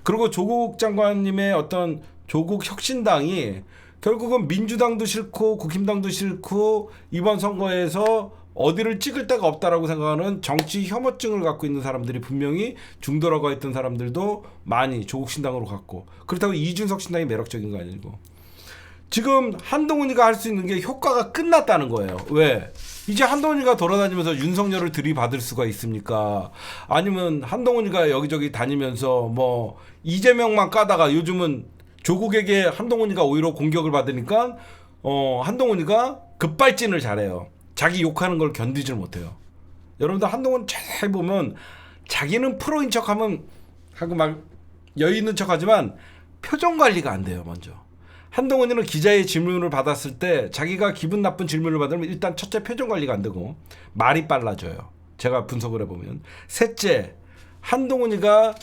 그리고 조국 장관님의 어떤 조국 혁신당이 결국은 민주당도 싫고 국힘당도 싫고 이번 선거에서 어디를 찍을 데가 없다라고 생각하는 정치 혐오증을 갖고 있는 사람들이 분명히 중도라고 했던 사람들도 많이 조국 신당으로 갔고, 그렇다고 이준석 신당이 매력적인 거 아니고 지금 한동훈이가 할 수 있는 게 효과가 끝났다는 거예요. 왜? 이제 한동훈이가 돌아다니면서 윤석열을 들이받을 수가 있습니까? 아니면 한동훈이가 여기저기 다니면서 뭐 이재명만 까다가 요즘은 조국에게 한동훈이가 오히려 공격을 받으니까 한동훈이가 급발진을 잘해요. 자기 욕하는 걸 견디질 못해요. 여러분들 한동훈 잘 보면 자기는 프로인 척하면 하고 막 여유 있는 척하지만 표정 관리가 안 돼요. 먼저 한동훈이는 기자의 질문을 받았을 때 자기가 기분 나쁜 질문을 받으면 일단 첫째 표정 관리가 안 되고 말이 빨라져요. 제가 분석을 해보면. 셋째, 한동훈이가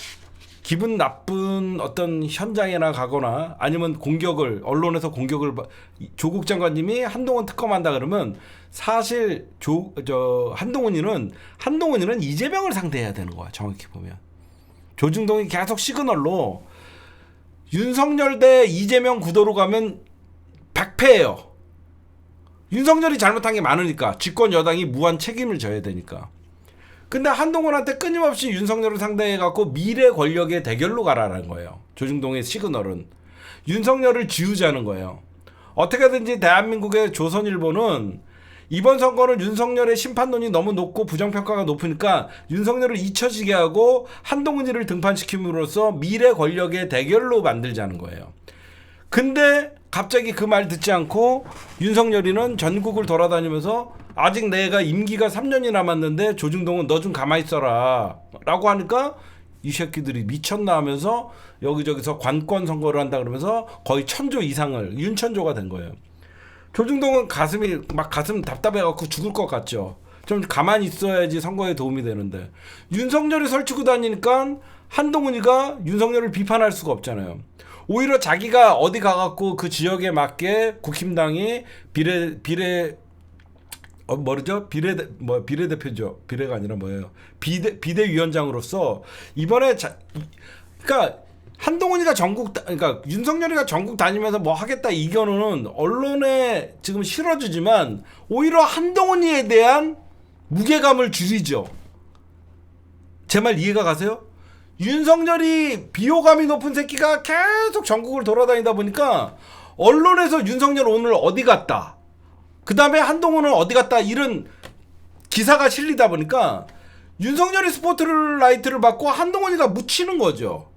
기분 나쁜 어떤 현장에나 가거나 아니면 공격을 언론에서 공격을 조국 장관님이 한동훈 특검한다 그러면 사실 한동훈이는 이재명을 상대해야 되는 거야. 정확히 보면 조중동이 계속 시그널로 윤석열 대 이재명 구도로 가면 100패예요. 윤석열이 잘못한 게 많으니까 집권 여당이 무한 책임을 져야 되니까. 근데 한동훈한테 끊임없이 윤석열을 상대해갖고 미래 권력의 대결로 가라는 거예요. 조중동의 시그널은 윤석열을 지우자는 거예요. 어떻게든지 대한민국의 조선일보는 이번 선거는 윤석열의 심판론이 너무 높고 부정평가가 높으니까 윤석열을 잊혀지게 하고 한동훈이를 등판시킴으로써 미래 권력의 대결로 만들자는 거예요. 근데 갑자기 그 말 듣지 않고 윤석열이는 전국을 돌아다니면서 아직 내가 임기가 3년이 남았는데 조중동은 너 좀 가만히 있어라 라고 하니까 이 새끼들이 미쳤나 하면서 여기저기서 관권 선거를 한다 그러면서 거의 1000조 이상을 윤천조가 된 거예요. 조중동은 가슴 답답해갖고 죽을 것 같죠. 좀 가만히 있어야지 선거에 도움이 되는데 윤석열이 설치고 다니니까 한동훈이가 윤석열을 비판할 수가 없잖아요. 오히려 자기가 어디 가갖고 그 지역에 맞게 국힘당이 비례대표죠. 비례가 아니라 뭐예요? 비대위원장으로서 이번에 그러니까 한동훈이가 그러니까 윤석열이가 전국 다니면서 뭐 하겠다 이 견우는 언론에 지금 실어주지만 오히려 한동훈이에 대한 무게감을 줄이죠. 제 말 이해가 가세요? 윤석열이 비호감이 높은 새끼가 계속 전국을 돌아다니다 보니까 언론에서 윤석열 오늘 어디 갔다, 그 다음에 한동훈은 어디 갔다 이런 기사가 실리다 보니까 윤석열이 스포트라이트를 받고 한동훈이가 묻히는 거죠.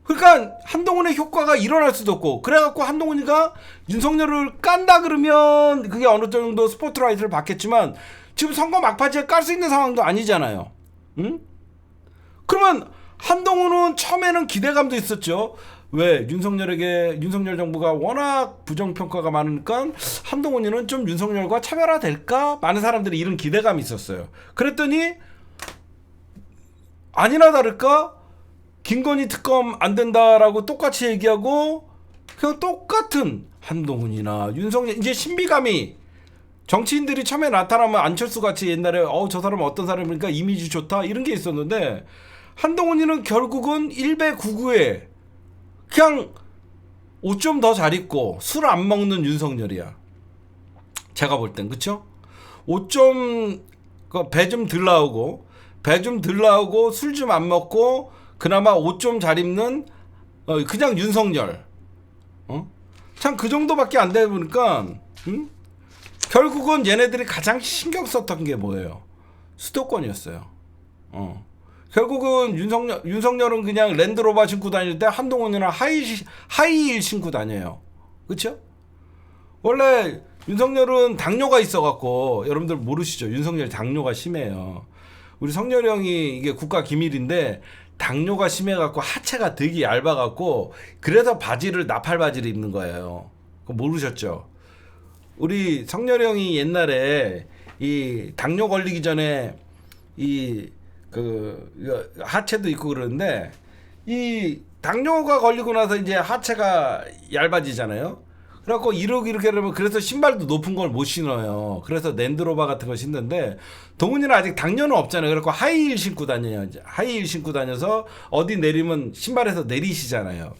그러니까 한동훈의 효과가 일어날 수도 없고, 그래갖고 한동훈이가 윤석열을 깐다 그러면 그게 어느 정도 스포트라이트를 받겠지만 지금 선거 막바지에 깔 수 있는 상황도 아니잖아요. 응? 그러면 한동훈은 처음에는 기대감도 있었죠. 왜? 윤석열 정부가 워낙 부정평가가 많으니까 한동훈이는 좀 윤석열과 차별화될까? 많은 사람들이 이런 기대감이 있었어요. 그랬더니 아니나 다를까 김건희 특검 안 된다라고 똑같이 얘기하고 그냥 똑같은 한동훈이나 윤석열, 이제 신비감이, 정치인들이 처음에 나타나면 안철수 같이 옛날에 저 사람은 어떤 사람이니까 이미지 좋다 이런 게 있었는데 한동훈이는 결국은 1배 99에 그냥 옷 좀 더 잘 입고 술 안 먹는 윤석열이야. 제가 볼 땐. 그쵸? 옷 좀 배 좀 덜 나오고 술 좀 안 먹고 그나마 옷 좀 잘 입는 그냥 윤석열. 참 그 정도밖에 안 되다 보니까 결국은 얘네들이 가장 신경 썼던 게 뭐예요? 수도권이었어요. 결국은 윤석열은 그냥 랜드로버 신고 다닐 때 한동훈이랑 하이힐 신고 다녀요. 그렇죠? 원래 윤석열은 당뇨가 있어갖고, 여러분들 모르시죠? 윤석열 당뇨가 심해요. 우리 성렬이 형이 이게 국가 기밀인데 당뇨가 심해갖고 하체가 되게 얇아갖고 그래서 나팔 바지를 입는 거예요. 그거 모르셨죠? 우리 성렬이 형이 옛날에 이 당뇨 걸리기 전에 하체도 있고 그러는데, 이 당뇨가 걸리고 나서 이제 하체가 얇아지잖아요. 그래갖고 이렇게 하면, 그래서 신발도 높은 걸 못 신어요. 그래서 랜드로버 같은 거 신는데, 동훈이는 아직 당뇨는 없잖아요. 그래갖고 하이힐 신고 다녀요. 이제 하이힐 신고 다녀서 어디 내리면 신발에서 내리시잖아요.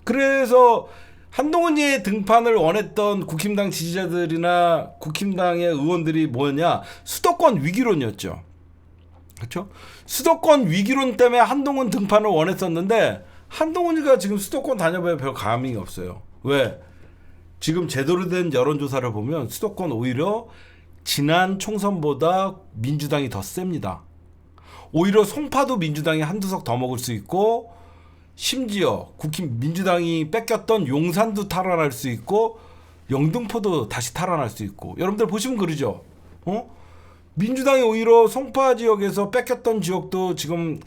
그래서 한동훈이의 등판을 원했던 국힘당 지지자들이나 국힘당의 의원들이 뭐냐, 수도권 위기론이었죠. 그렇죠? 수도권 위기론 때문에 한동훈 등판을 원했었는데, 한동훈이가 지금 수도권 다녀봐야 별 감흥이 없어요. 왜? 지금 제대로 된 여론조사를 보면 수도권 오히려 지난 총선보다 민주당이 더 셉니다. 오히려 송파도 민주당이 한두 석 더 먹을 수 있고, 심지어 민주당이 뺏겼던 용산도 탈환할 수 있고, 영등포도 다시 탈환할 수 있고. 여러분들 보시면 그러죠? 민주당이 오히려 송파 지역에서 뺏겼던 지역도 지금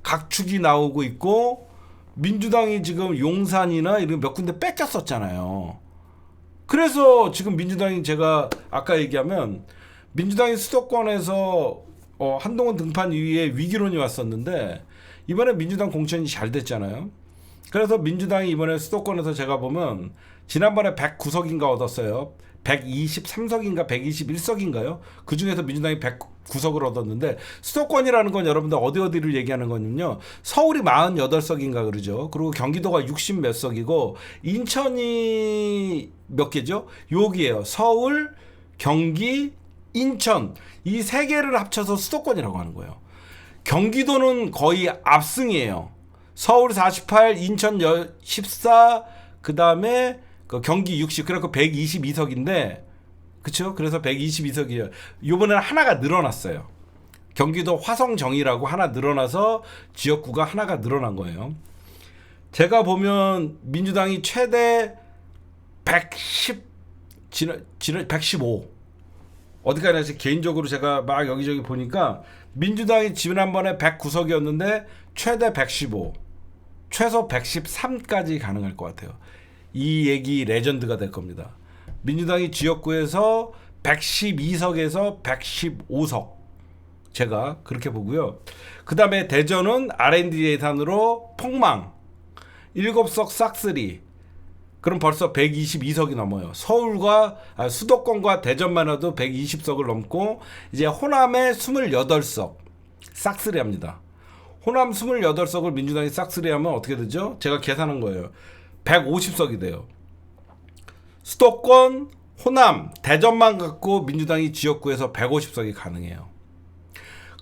각축이 나오고 있고, 민주당이 지금 용산이나 이런 몇 군데 뺏겼었잖아요. 그래서 지금 민주당이, 제가 아까 얘기하면 민주당이 수도권에서 한동훈 등판 이후에 위기론이 왔었는데, 이번에 민주당 공천이 잘 됐잖아요. 그래서 민주당이 이번에 수도권에서 제가 보면 지난번에 109석인가 얻었어요. 123석인가 121석인가요? 그중에서 민주당이 109석을 얻었는데, 수도권이라는 건 여러분들 어디를 얘기하는 거냐면요, 서울이 48석인가 그러죠. 그리고 경기도가 60 몇 석이고, 인천이 몇 개죠? 여기에요. 서울, 경기, 인천, 이 세 개를 합쳐서 수도권이라고 하는 거예요. 경기도는 거의 압승이에요. 서울 48, 인천 14, 그 다음에 경기 60, 그래서 122석인데, 그쵸? 그래서 122석이에요. 요번에는 하나가 늘어났어요. 경기도 화성정이라고 하나 늘어나서 지역구가 하나가 늘어난 거예요. 제가 보면 민주당이 최대 115. 어디까지나 개인적으로 제가 막 여기저기 보니까 민주당이 지난번에 109석이었는데 최대 115, 최소 113까지 가능할 것 같아요. 이 얘기 레전드가 될 겁니다. 민주당이 지역구에서 112석에서 115석, 제가 그렇게 보고요. 그 다음에 대전은 R&D 예산으로 폭망 7석 싹쓸이, 그럼 벌써 122석이 넘어요. 수도권과 대전만 해도 120석을 넘고, 이제 호남에 28석 싹쓸이 합니다. 호남 28석을 민주당이 싹쓸이 하면 어떻게 되죠? 제가 계산한 거예요. 150석이 돼요. 수도권, 호남, 대전만 갖고 민주당이 지역구에서 150석이 가능해요.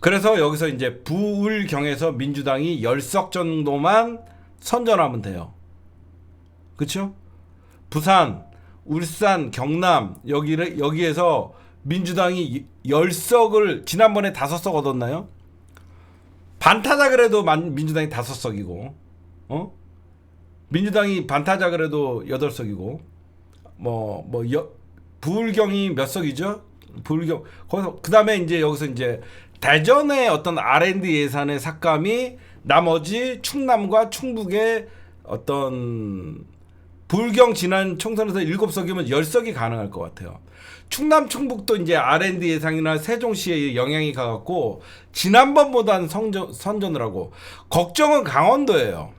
그래서 여기서 이제 부울경에서 민주당이 10석 정도만 선전하면 돼요. 그렇죠? 부산, 울산, 경남 여기에서 민주당이 10석을, 지난번에 5석 얻었나요? 반타자 그래도 민주당이 5석이고, 민주당이 반타자 그래도 8석이고, 부울경이 몇 석이죠? 부울경, 거기서, 그 다음에 이제 여기서 이제 대전의 어떤 R&D 예산의 삭감이 나머지 충남과 충북의 어떤, 부울경 지난 총선에서 7석이면 10석이 가능할 것 같아요. 충남 충북도 이제 R&D 예산이나 세종시에 영향이 가갖고 지난번보다는 선전을 하고, 걱정은 강원도예요.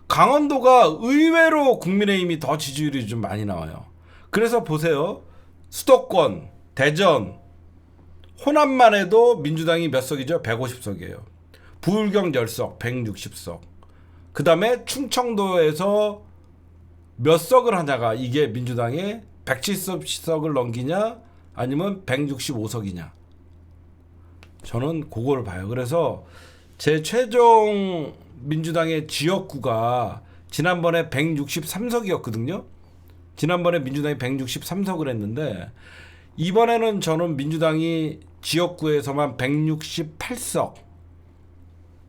강원도가 의외로 국민의힘이 더 지지율이 좀 많이 나와요. 그래서 보세요. 수도권, 대전, 호남만 해도 민주당이 몇 석이죠? 150석이에요. 부울경 10석, 160석. 그 다음에 충청도에서 몇 석을 하냐가, 이게 민주당의 170석을 넘기냐 아니면 165석이냐. 저는 그걸 봐요. 그래서 제 최종 민주당의 지역구가 지난번에 163석이었거든요. 지난번에 민주당이 163석을 했는데 이번에는 저는 민주당이 지역구에서만 168석,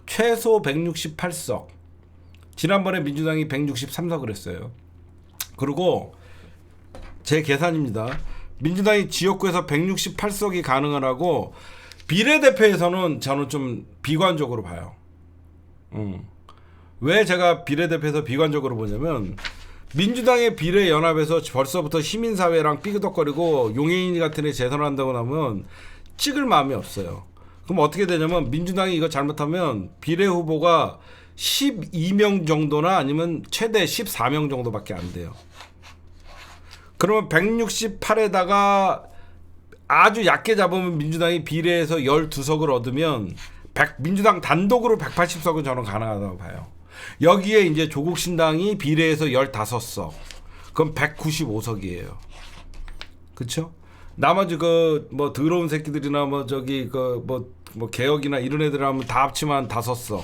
최소 168석. 지난번에 민주당이 163석을 했어요. 그리고 제 계산입니다. 민주당이 지역구에서 168석이 가능하고 비례대표에서는 저는 좀 비관적으로 봐요. 왜 제가 비례대표에서 비관적으로 보냐면 민주당의 비례연합에서 벌써부터 시민사회랑 삐그덕거리고 용해인 같은 애 재선한다고 나면 찍을 마음이 없어요. 그럼 어떻게 되냐면 민주당이 이거 잘못하면 비례 후보가 12명 정도나 아니면 최대 14명 정도밖에 안 돼요. 그러면 168에다가 아주 얕게 잡으면 민주당이 비례에서 12석을 얻으면 민주당 단독으로 180석은 저는 가능하다고 봐요. 여기에 이제 조국신당이 비례에서 15석. 그럼 195석이에요. 그쵸? 나머지 그 뭐 더러운 새끼들이나 뭐 저기 그 뭐 개혁이나 이런 애들 하면 다 합치면 5석.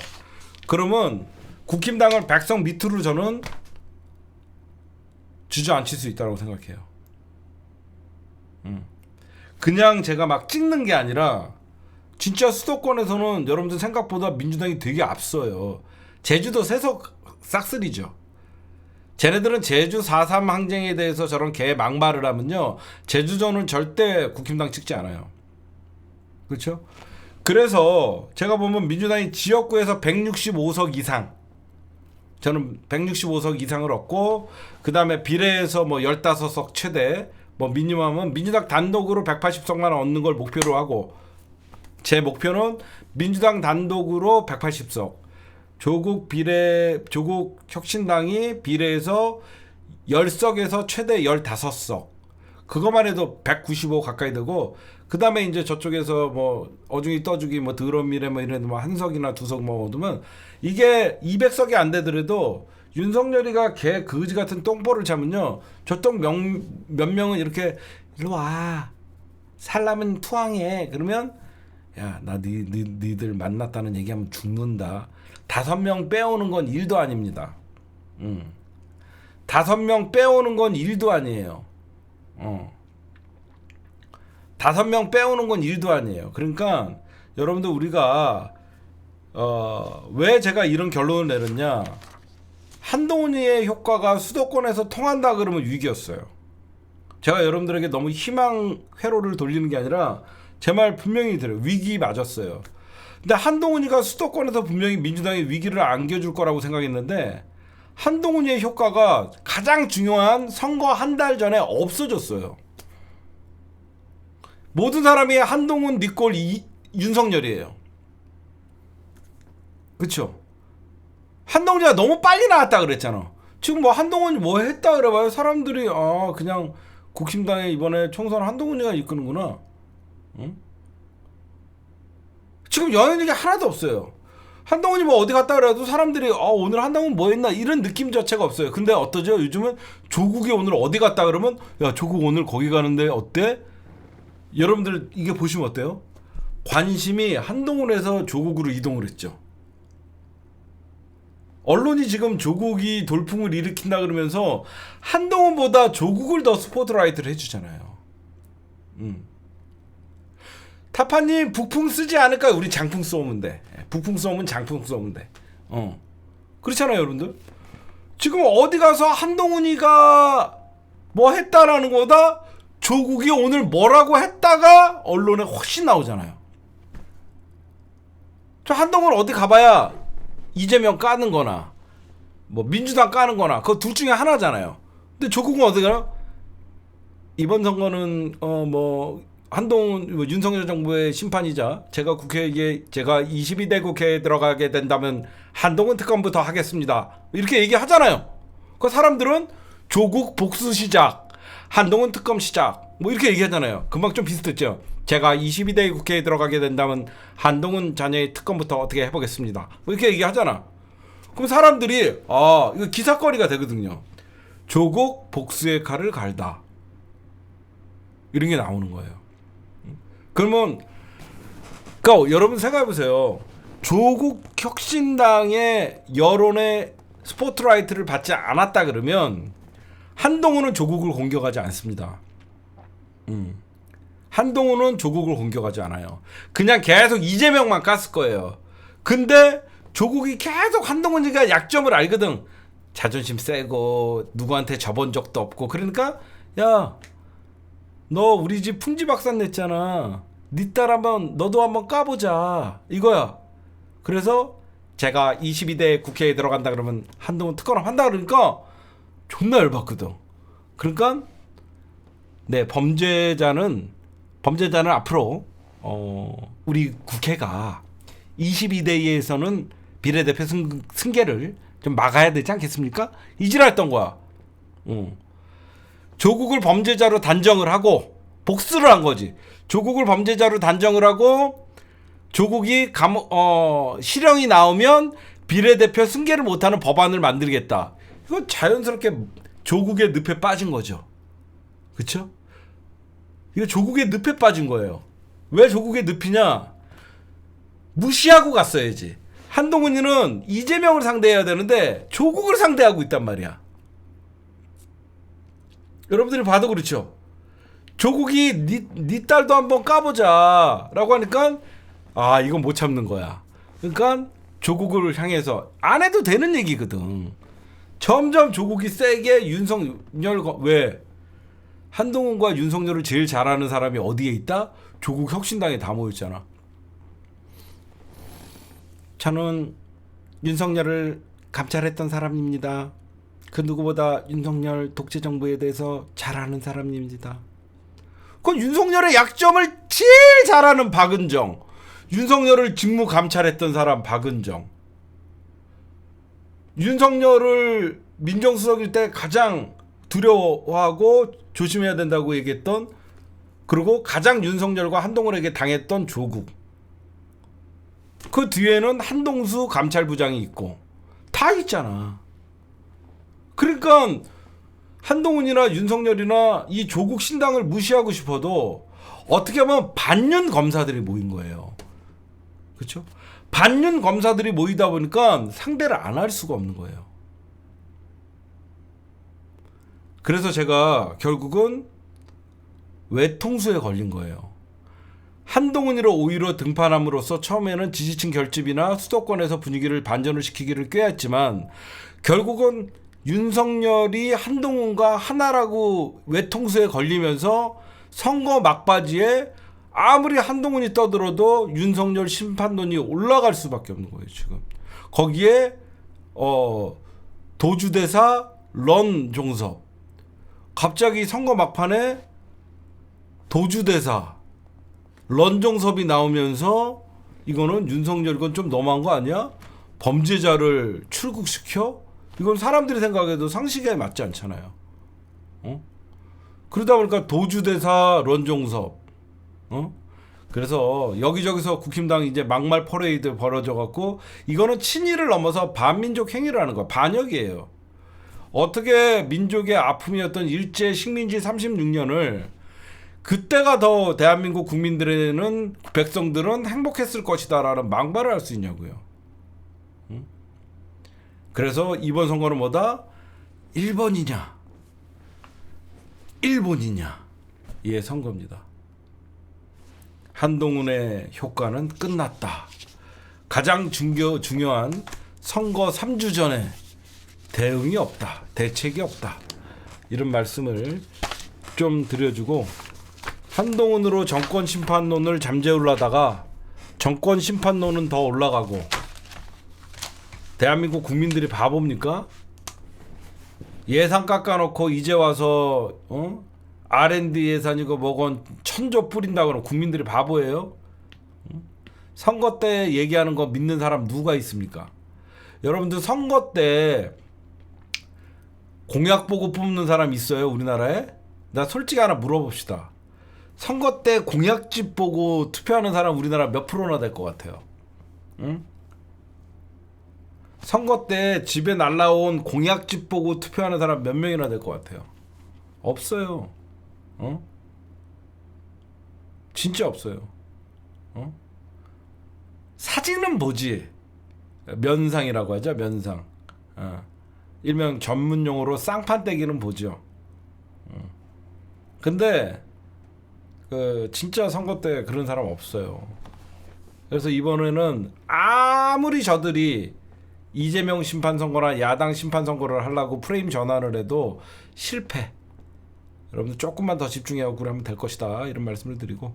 그러면 국힘당을 100석 밑으로 저는 주저앉힐 수 있다고 생각해요. 그냥 제가 막 찍는 게 아니라 진짜 수도권에서는 여러분들 생각보다 민주당이 되게 앞서요. 제주도 세석 싹쓸이죠. 쟤네들은 제주 4.3 항쟁에 대해서 저런 개 막말을 하면요, 제주도는 절대 국힘당 찍지 않아요. 그렇죠? 그래서 제가 보면 민주당이 지역구에서 165석 이상, 저는 165석 이상을 얻고, 그 다음에 비례에서 뭐 15석 최대, 뭐 미니멈은 민주당 단독으로 180석만 얻는 걸 목표로 하고, 제 목표는 민주당 단독으로 180석, 조국 혁신당이 비례에서 10석에서 최대 15석, 그것만 해도 195 가까이 되고, 그 다음에 이제 저쪽에서 뭐 어중이 떠주기 뭐 더러운 미래 뭐 이런 뭐 한 석이나 2석 뭐 얻으면 이게 200석이 안 되더라도 윤석열이가 개 거지 같은 똥볼을 차면요, 저쪽 몇 명은 이렇게 일로 와 살라면 투항해 그러면 야 나 니들 만났다는 얘기하면 죽는다. 5명 빼오는 건 일도 아닙니다. 5명 빼오는 건 일도 아니에요. 5명 빼오는 건 일도 아니에요. 그러니까 여러분들 우리가 왜 제가 이런 결론을 내렸냐, 한동훈이의 효과가 수도권에서 통한다 그러면 위기였어요. 제가 여러분들에게 너무 희망 회로를 돌리는 게 아니라 제 말 분명히 들어요. 위기 맞았어요. 근데 한동훈이가 수도권에서 분명히 민주당이 위기를 안겨줄 거라고 생각했는데 한동훈이의 효과가 가장 중요한 선거 한 달 전에 없어졌어요. 모든 사람이 한동훈 니꼴 윤석열이에요. 그쵸? 한동훈이가 너무 빨리 나왔다 그랬잖아. 지금 뭐 한동훈이 뭐 했다 그래봐요. 사람들이 그냥 국힘당에 이번에 총선 한동훈이가 이끄는구나. 응? 지금 영향력이 하나도 없어요. 한동훈이 뭐 어디 갔다 그래도 사람들이 오늘 한동훈 뭐 했나 이런 느낌 자체가 없어요. 근데 어떠죠? 요즘은 조국이 오늘 어디 갔다 그러면 야 조국 오늘 거기 가는데 어때? 여러분들 이게 보시면 어때요? 관심이 한동훈에서 조국으로 이동을 했죠. 언론이 지금 조국이 돌풍을 일으킨다 그러면서 한동훈보다 조국을 더 스포트라이트를 해주잖아요. 타파님 북풍 쓰지 않을까요? 우리 장풍 쏘면 돼. 북풍 쏘면 장풍 쏘면 돼. 그렇잖아요 여러분들. 지금 어디 가서 한동훈이가 뭐 했다라는 거다 조국이 오늘 뭐라고 했다가 언론에 훨씬 나오잖아요. 저 한동훈 어디 가봐야 이재명 까는 거나 뭐 민주당 까는 거나 그거 둘 중에 하나잖아요. 근데 조국은 어디 가나? 이번 선거는 뭐 한동훈 뭐 윤석열 정부의 심판이자 제가 22대 국회에 들어가게 된다면 한동훈 특검부터 하겠습니다. 이렇게 얘기하잖아요. 그 사람들은 조국 복수 시작, 한동훈 특검 시작 뭐 이렇게 얘기하잖아요. 금방 좀 비슷했죠. 제가 22대 국회에 들어가게 된다면 한동훈 자녀의 특검부터 어떻게 해보겠습니다. 뭐 이렇게 얘기하잖아. 그럼 사람들이 이거 기사거리가 되거든요. 조국 복수의 칼을 갈다. 이런 게 나오는 거예요. 그러면 그러니까 여러분 생각해보세요. 조국 혁신당의 여론의 스포트라이트를 받지 않았다 그러면 한동훈은 조국을 공격하지 않습니다. 한동훈은 조국을 공격하지 않아요. 그냥 계속 이재명만 깠을 거예요. 근데 조국이 계속 한동훈이가 약점을 알거든. 자존심 세고 누구한테 져본 적도 없고. 그러니까 야, 너 우리 집 풍지박산 냈잖아. 네 딸 너도 한번 까보자 이거야. 그래서 제가 22대 국회에 들어간다 그러면 한동훈 특검을 한다 그러니까 존나 열받거든. 그러니까 네, 범죄자는 앞으로 우리 국회가 22대에서는 비례대표 승계를 좀 막아야 되지 않겠습니까? 이질했던 거야. 조국을 범죄자로 단정을 하고 복수를 한 거지. 조국을 범죄자로 단정을 하고 조국이 실형이 나오면 비례대표 승계를 못하는 법안을 만들겠다. 이건 자연스럽게 조국의 늪에 빠진 거죠. 그쵸? 이거 조국의 늪에 빠진 거예요. 왜 조국의 늪이냐? 무시하고 갔어야지. 한동훈이는 이재명을 상대해야 되는데 조국을 상대하고 있단 말이야. 여러분들이 봐도 그렇죠. 조국이 네 딸도 한번 까보자 라고 하니까 아, 이건 못 참는 거야. 그러니까 조국을 향해서 안 해도 되는 얘기거든. 점점 조국이 세게 윤석열과 왜 한동훈과 윤석열을 제일 잘하는 사람이 어디에 있다? 조국 혁신당에 다 모였잖아. 저는 윤석열을 감찰했던 사람입니다. 그 누구보다 윤석열 독재 정부에 대해서 잘 아는 사람입니다. 그 윤석열의 약점을 제일 잘 아는 박은정. 윤석열을 직무 감찰했던 사람 박은정. 윤석열을 민정수석일 때 가장 두려워하고 조심해야 된다고 얘기했던, 그리고 가장 윤석열과 한동훈에게 당했던 조국. 그 뒤에는 한동수 감찰부장이 있고 다 있잖아. 그러니까 한동훈이나 윤석열이나 이 조국 신당을 무시하고 싶어도 어떻게 보면 반윤 검사들이 모인 거예요. 그렇죠? 반윤 검사들이 모이다 보니까 상대를 안 할 수가 없는 거예요. 그래서 제가 결국은 외통수에 걸린 거예요. 한동훈이로 오히려 등판함으로써 처음에는 지지층 결집이나 수도권에서 분위기를 반전을 시키기를 꾀했지만 결국은 윤석열이 한동훈과 하나라고 외통수에 걸리면서 선거 막바지에 아무리 한동훈이 떠들어도 윤석열 심판론이 올라갈 수밖에 없는 거예요. 지금 거기에 도주대사 런종섭, 갑자기 선거 막판에 도주대사 런종섭이 나오면서 이거는 윤석열 이건 좀 너무한 거 아니야? 범죄자를 출국시켜? 이건 사람들이 생각해도 상식에 맞지 않잖아요. 그러다 보니까 도주대사 런종섭. 그래서 여기저기서 국힘당이 이제 막말 퍼레이드 벌어져 갖고 이거는 친일을 넘어서 반민족 행위를 하는 거야. 반역이에요. 어떻게 민족의 아픔이었던 일제 식민지 36년을 그때가 더 대한민국 국민들에는 백성들은 행복했을 것이다라는 막말을 할 수 있냐고요. 그래서 이번 선거는 뭐다? 1번이냐 1번이냐 의 선거입니다. 한동훈의 효과는 끝났다. 가장 중요한 선거 3주 전에 대응이 없다. 대책이 없다. 이런 말씀을 좀 드려주고, 한동훈으로 정권 심판론을 잠재우려다가 정권 심판론은 더 올라가고, 대한민국 국민들이 바보입니까? 예산 깎아놓고 이제 와서 R&D 예산이고 뭐건 천조 뿌린다고 하면 국민들이 바보예요? 선거 때 얘기하는 거 믿는 사람 누가 있습니까? 여러분들 선거 때 공약 보고 뽑는 사람 있어요? 우리나라에? 나 솔직히 하나 물어봅시다. 선거 때 공약집 보고 투표하는 사람 우리나라 몇 프로나 될 것 같아요? 응? 선거 때 집에 날라온 공약집 보고 투표하는 사람 몇 명이나 될 것 같아요? 없어요. 진짜 없어요. 사진은 보지. 면상이라고 하죠. 면상. 일명 전문 용어로 쌍판떼기는 보죠. 근데 그 진짜 선거 때 그런 사람 없어요. 그래서 이번에는 아무리 저들이 이재명 심판 선거나 야당 심판 선거를 하려고 프레임 전환을 해도 실패. 여러분들 조금만 더 집중하고 그러면 될 것이다. 이런 말씀을 드리고.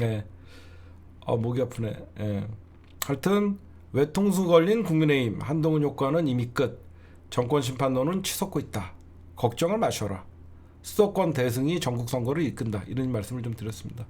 예. 목이 아프네. 예. 하여튼 외통수 걸린 국민의힘 한동훈 효과는 이미 끝. 정권 심판론은 치솟고 있다. 걱정을 마셔라. 수도권 대승이 전국 선거를 이끈다. 이런 말씀을 좀 드렸습니다.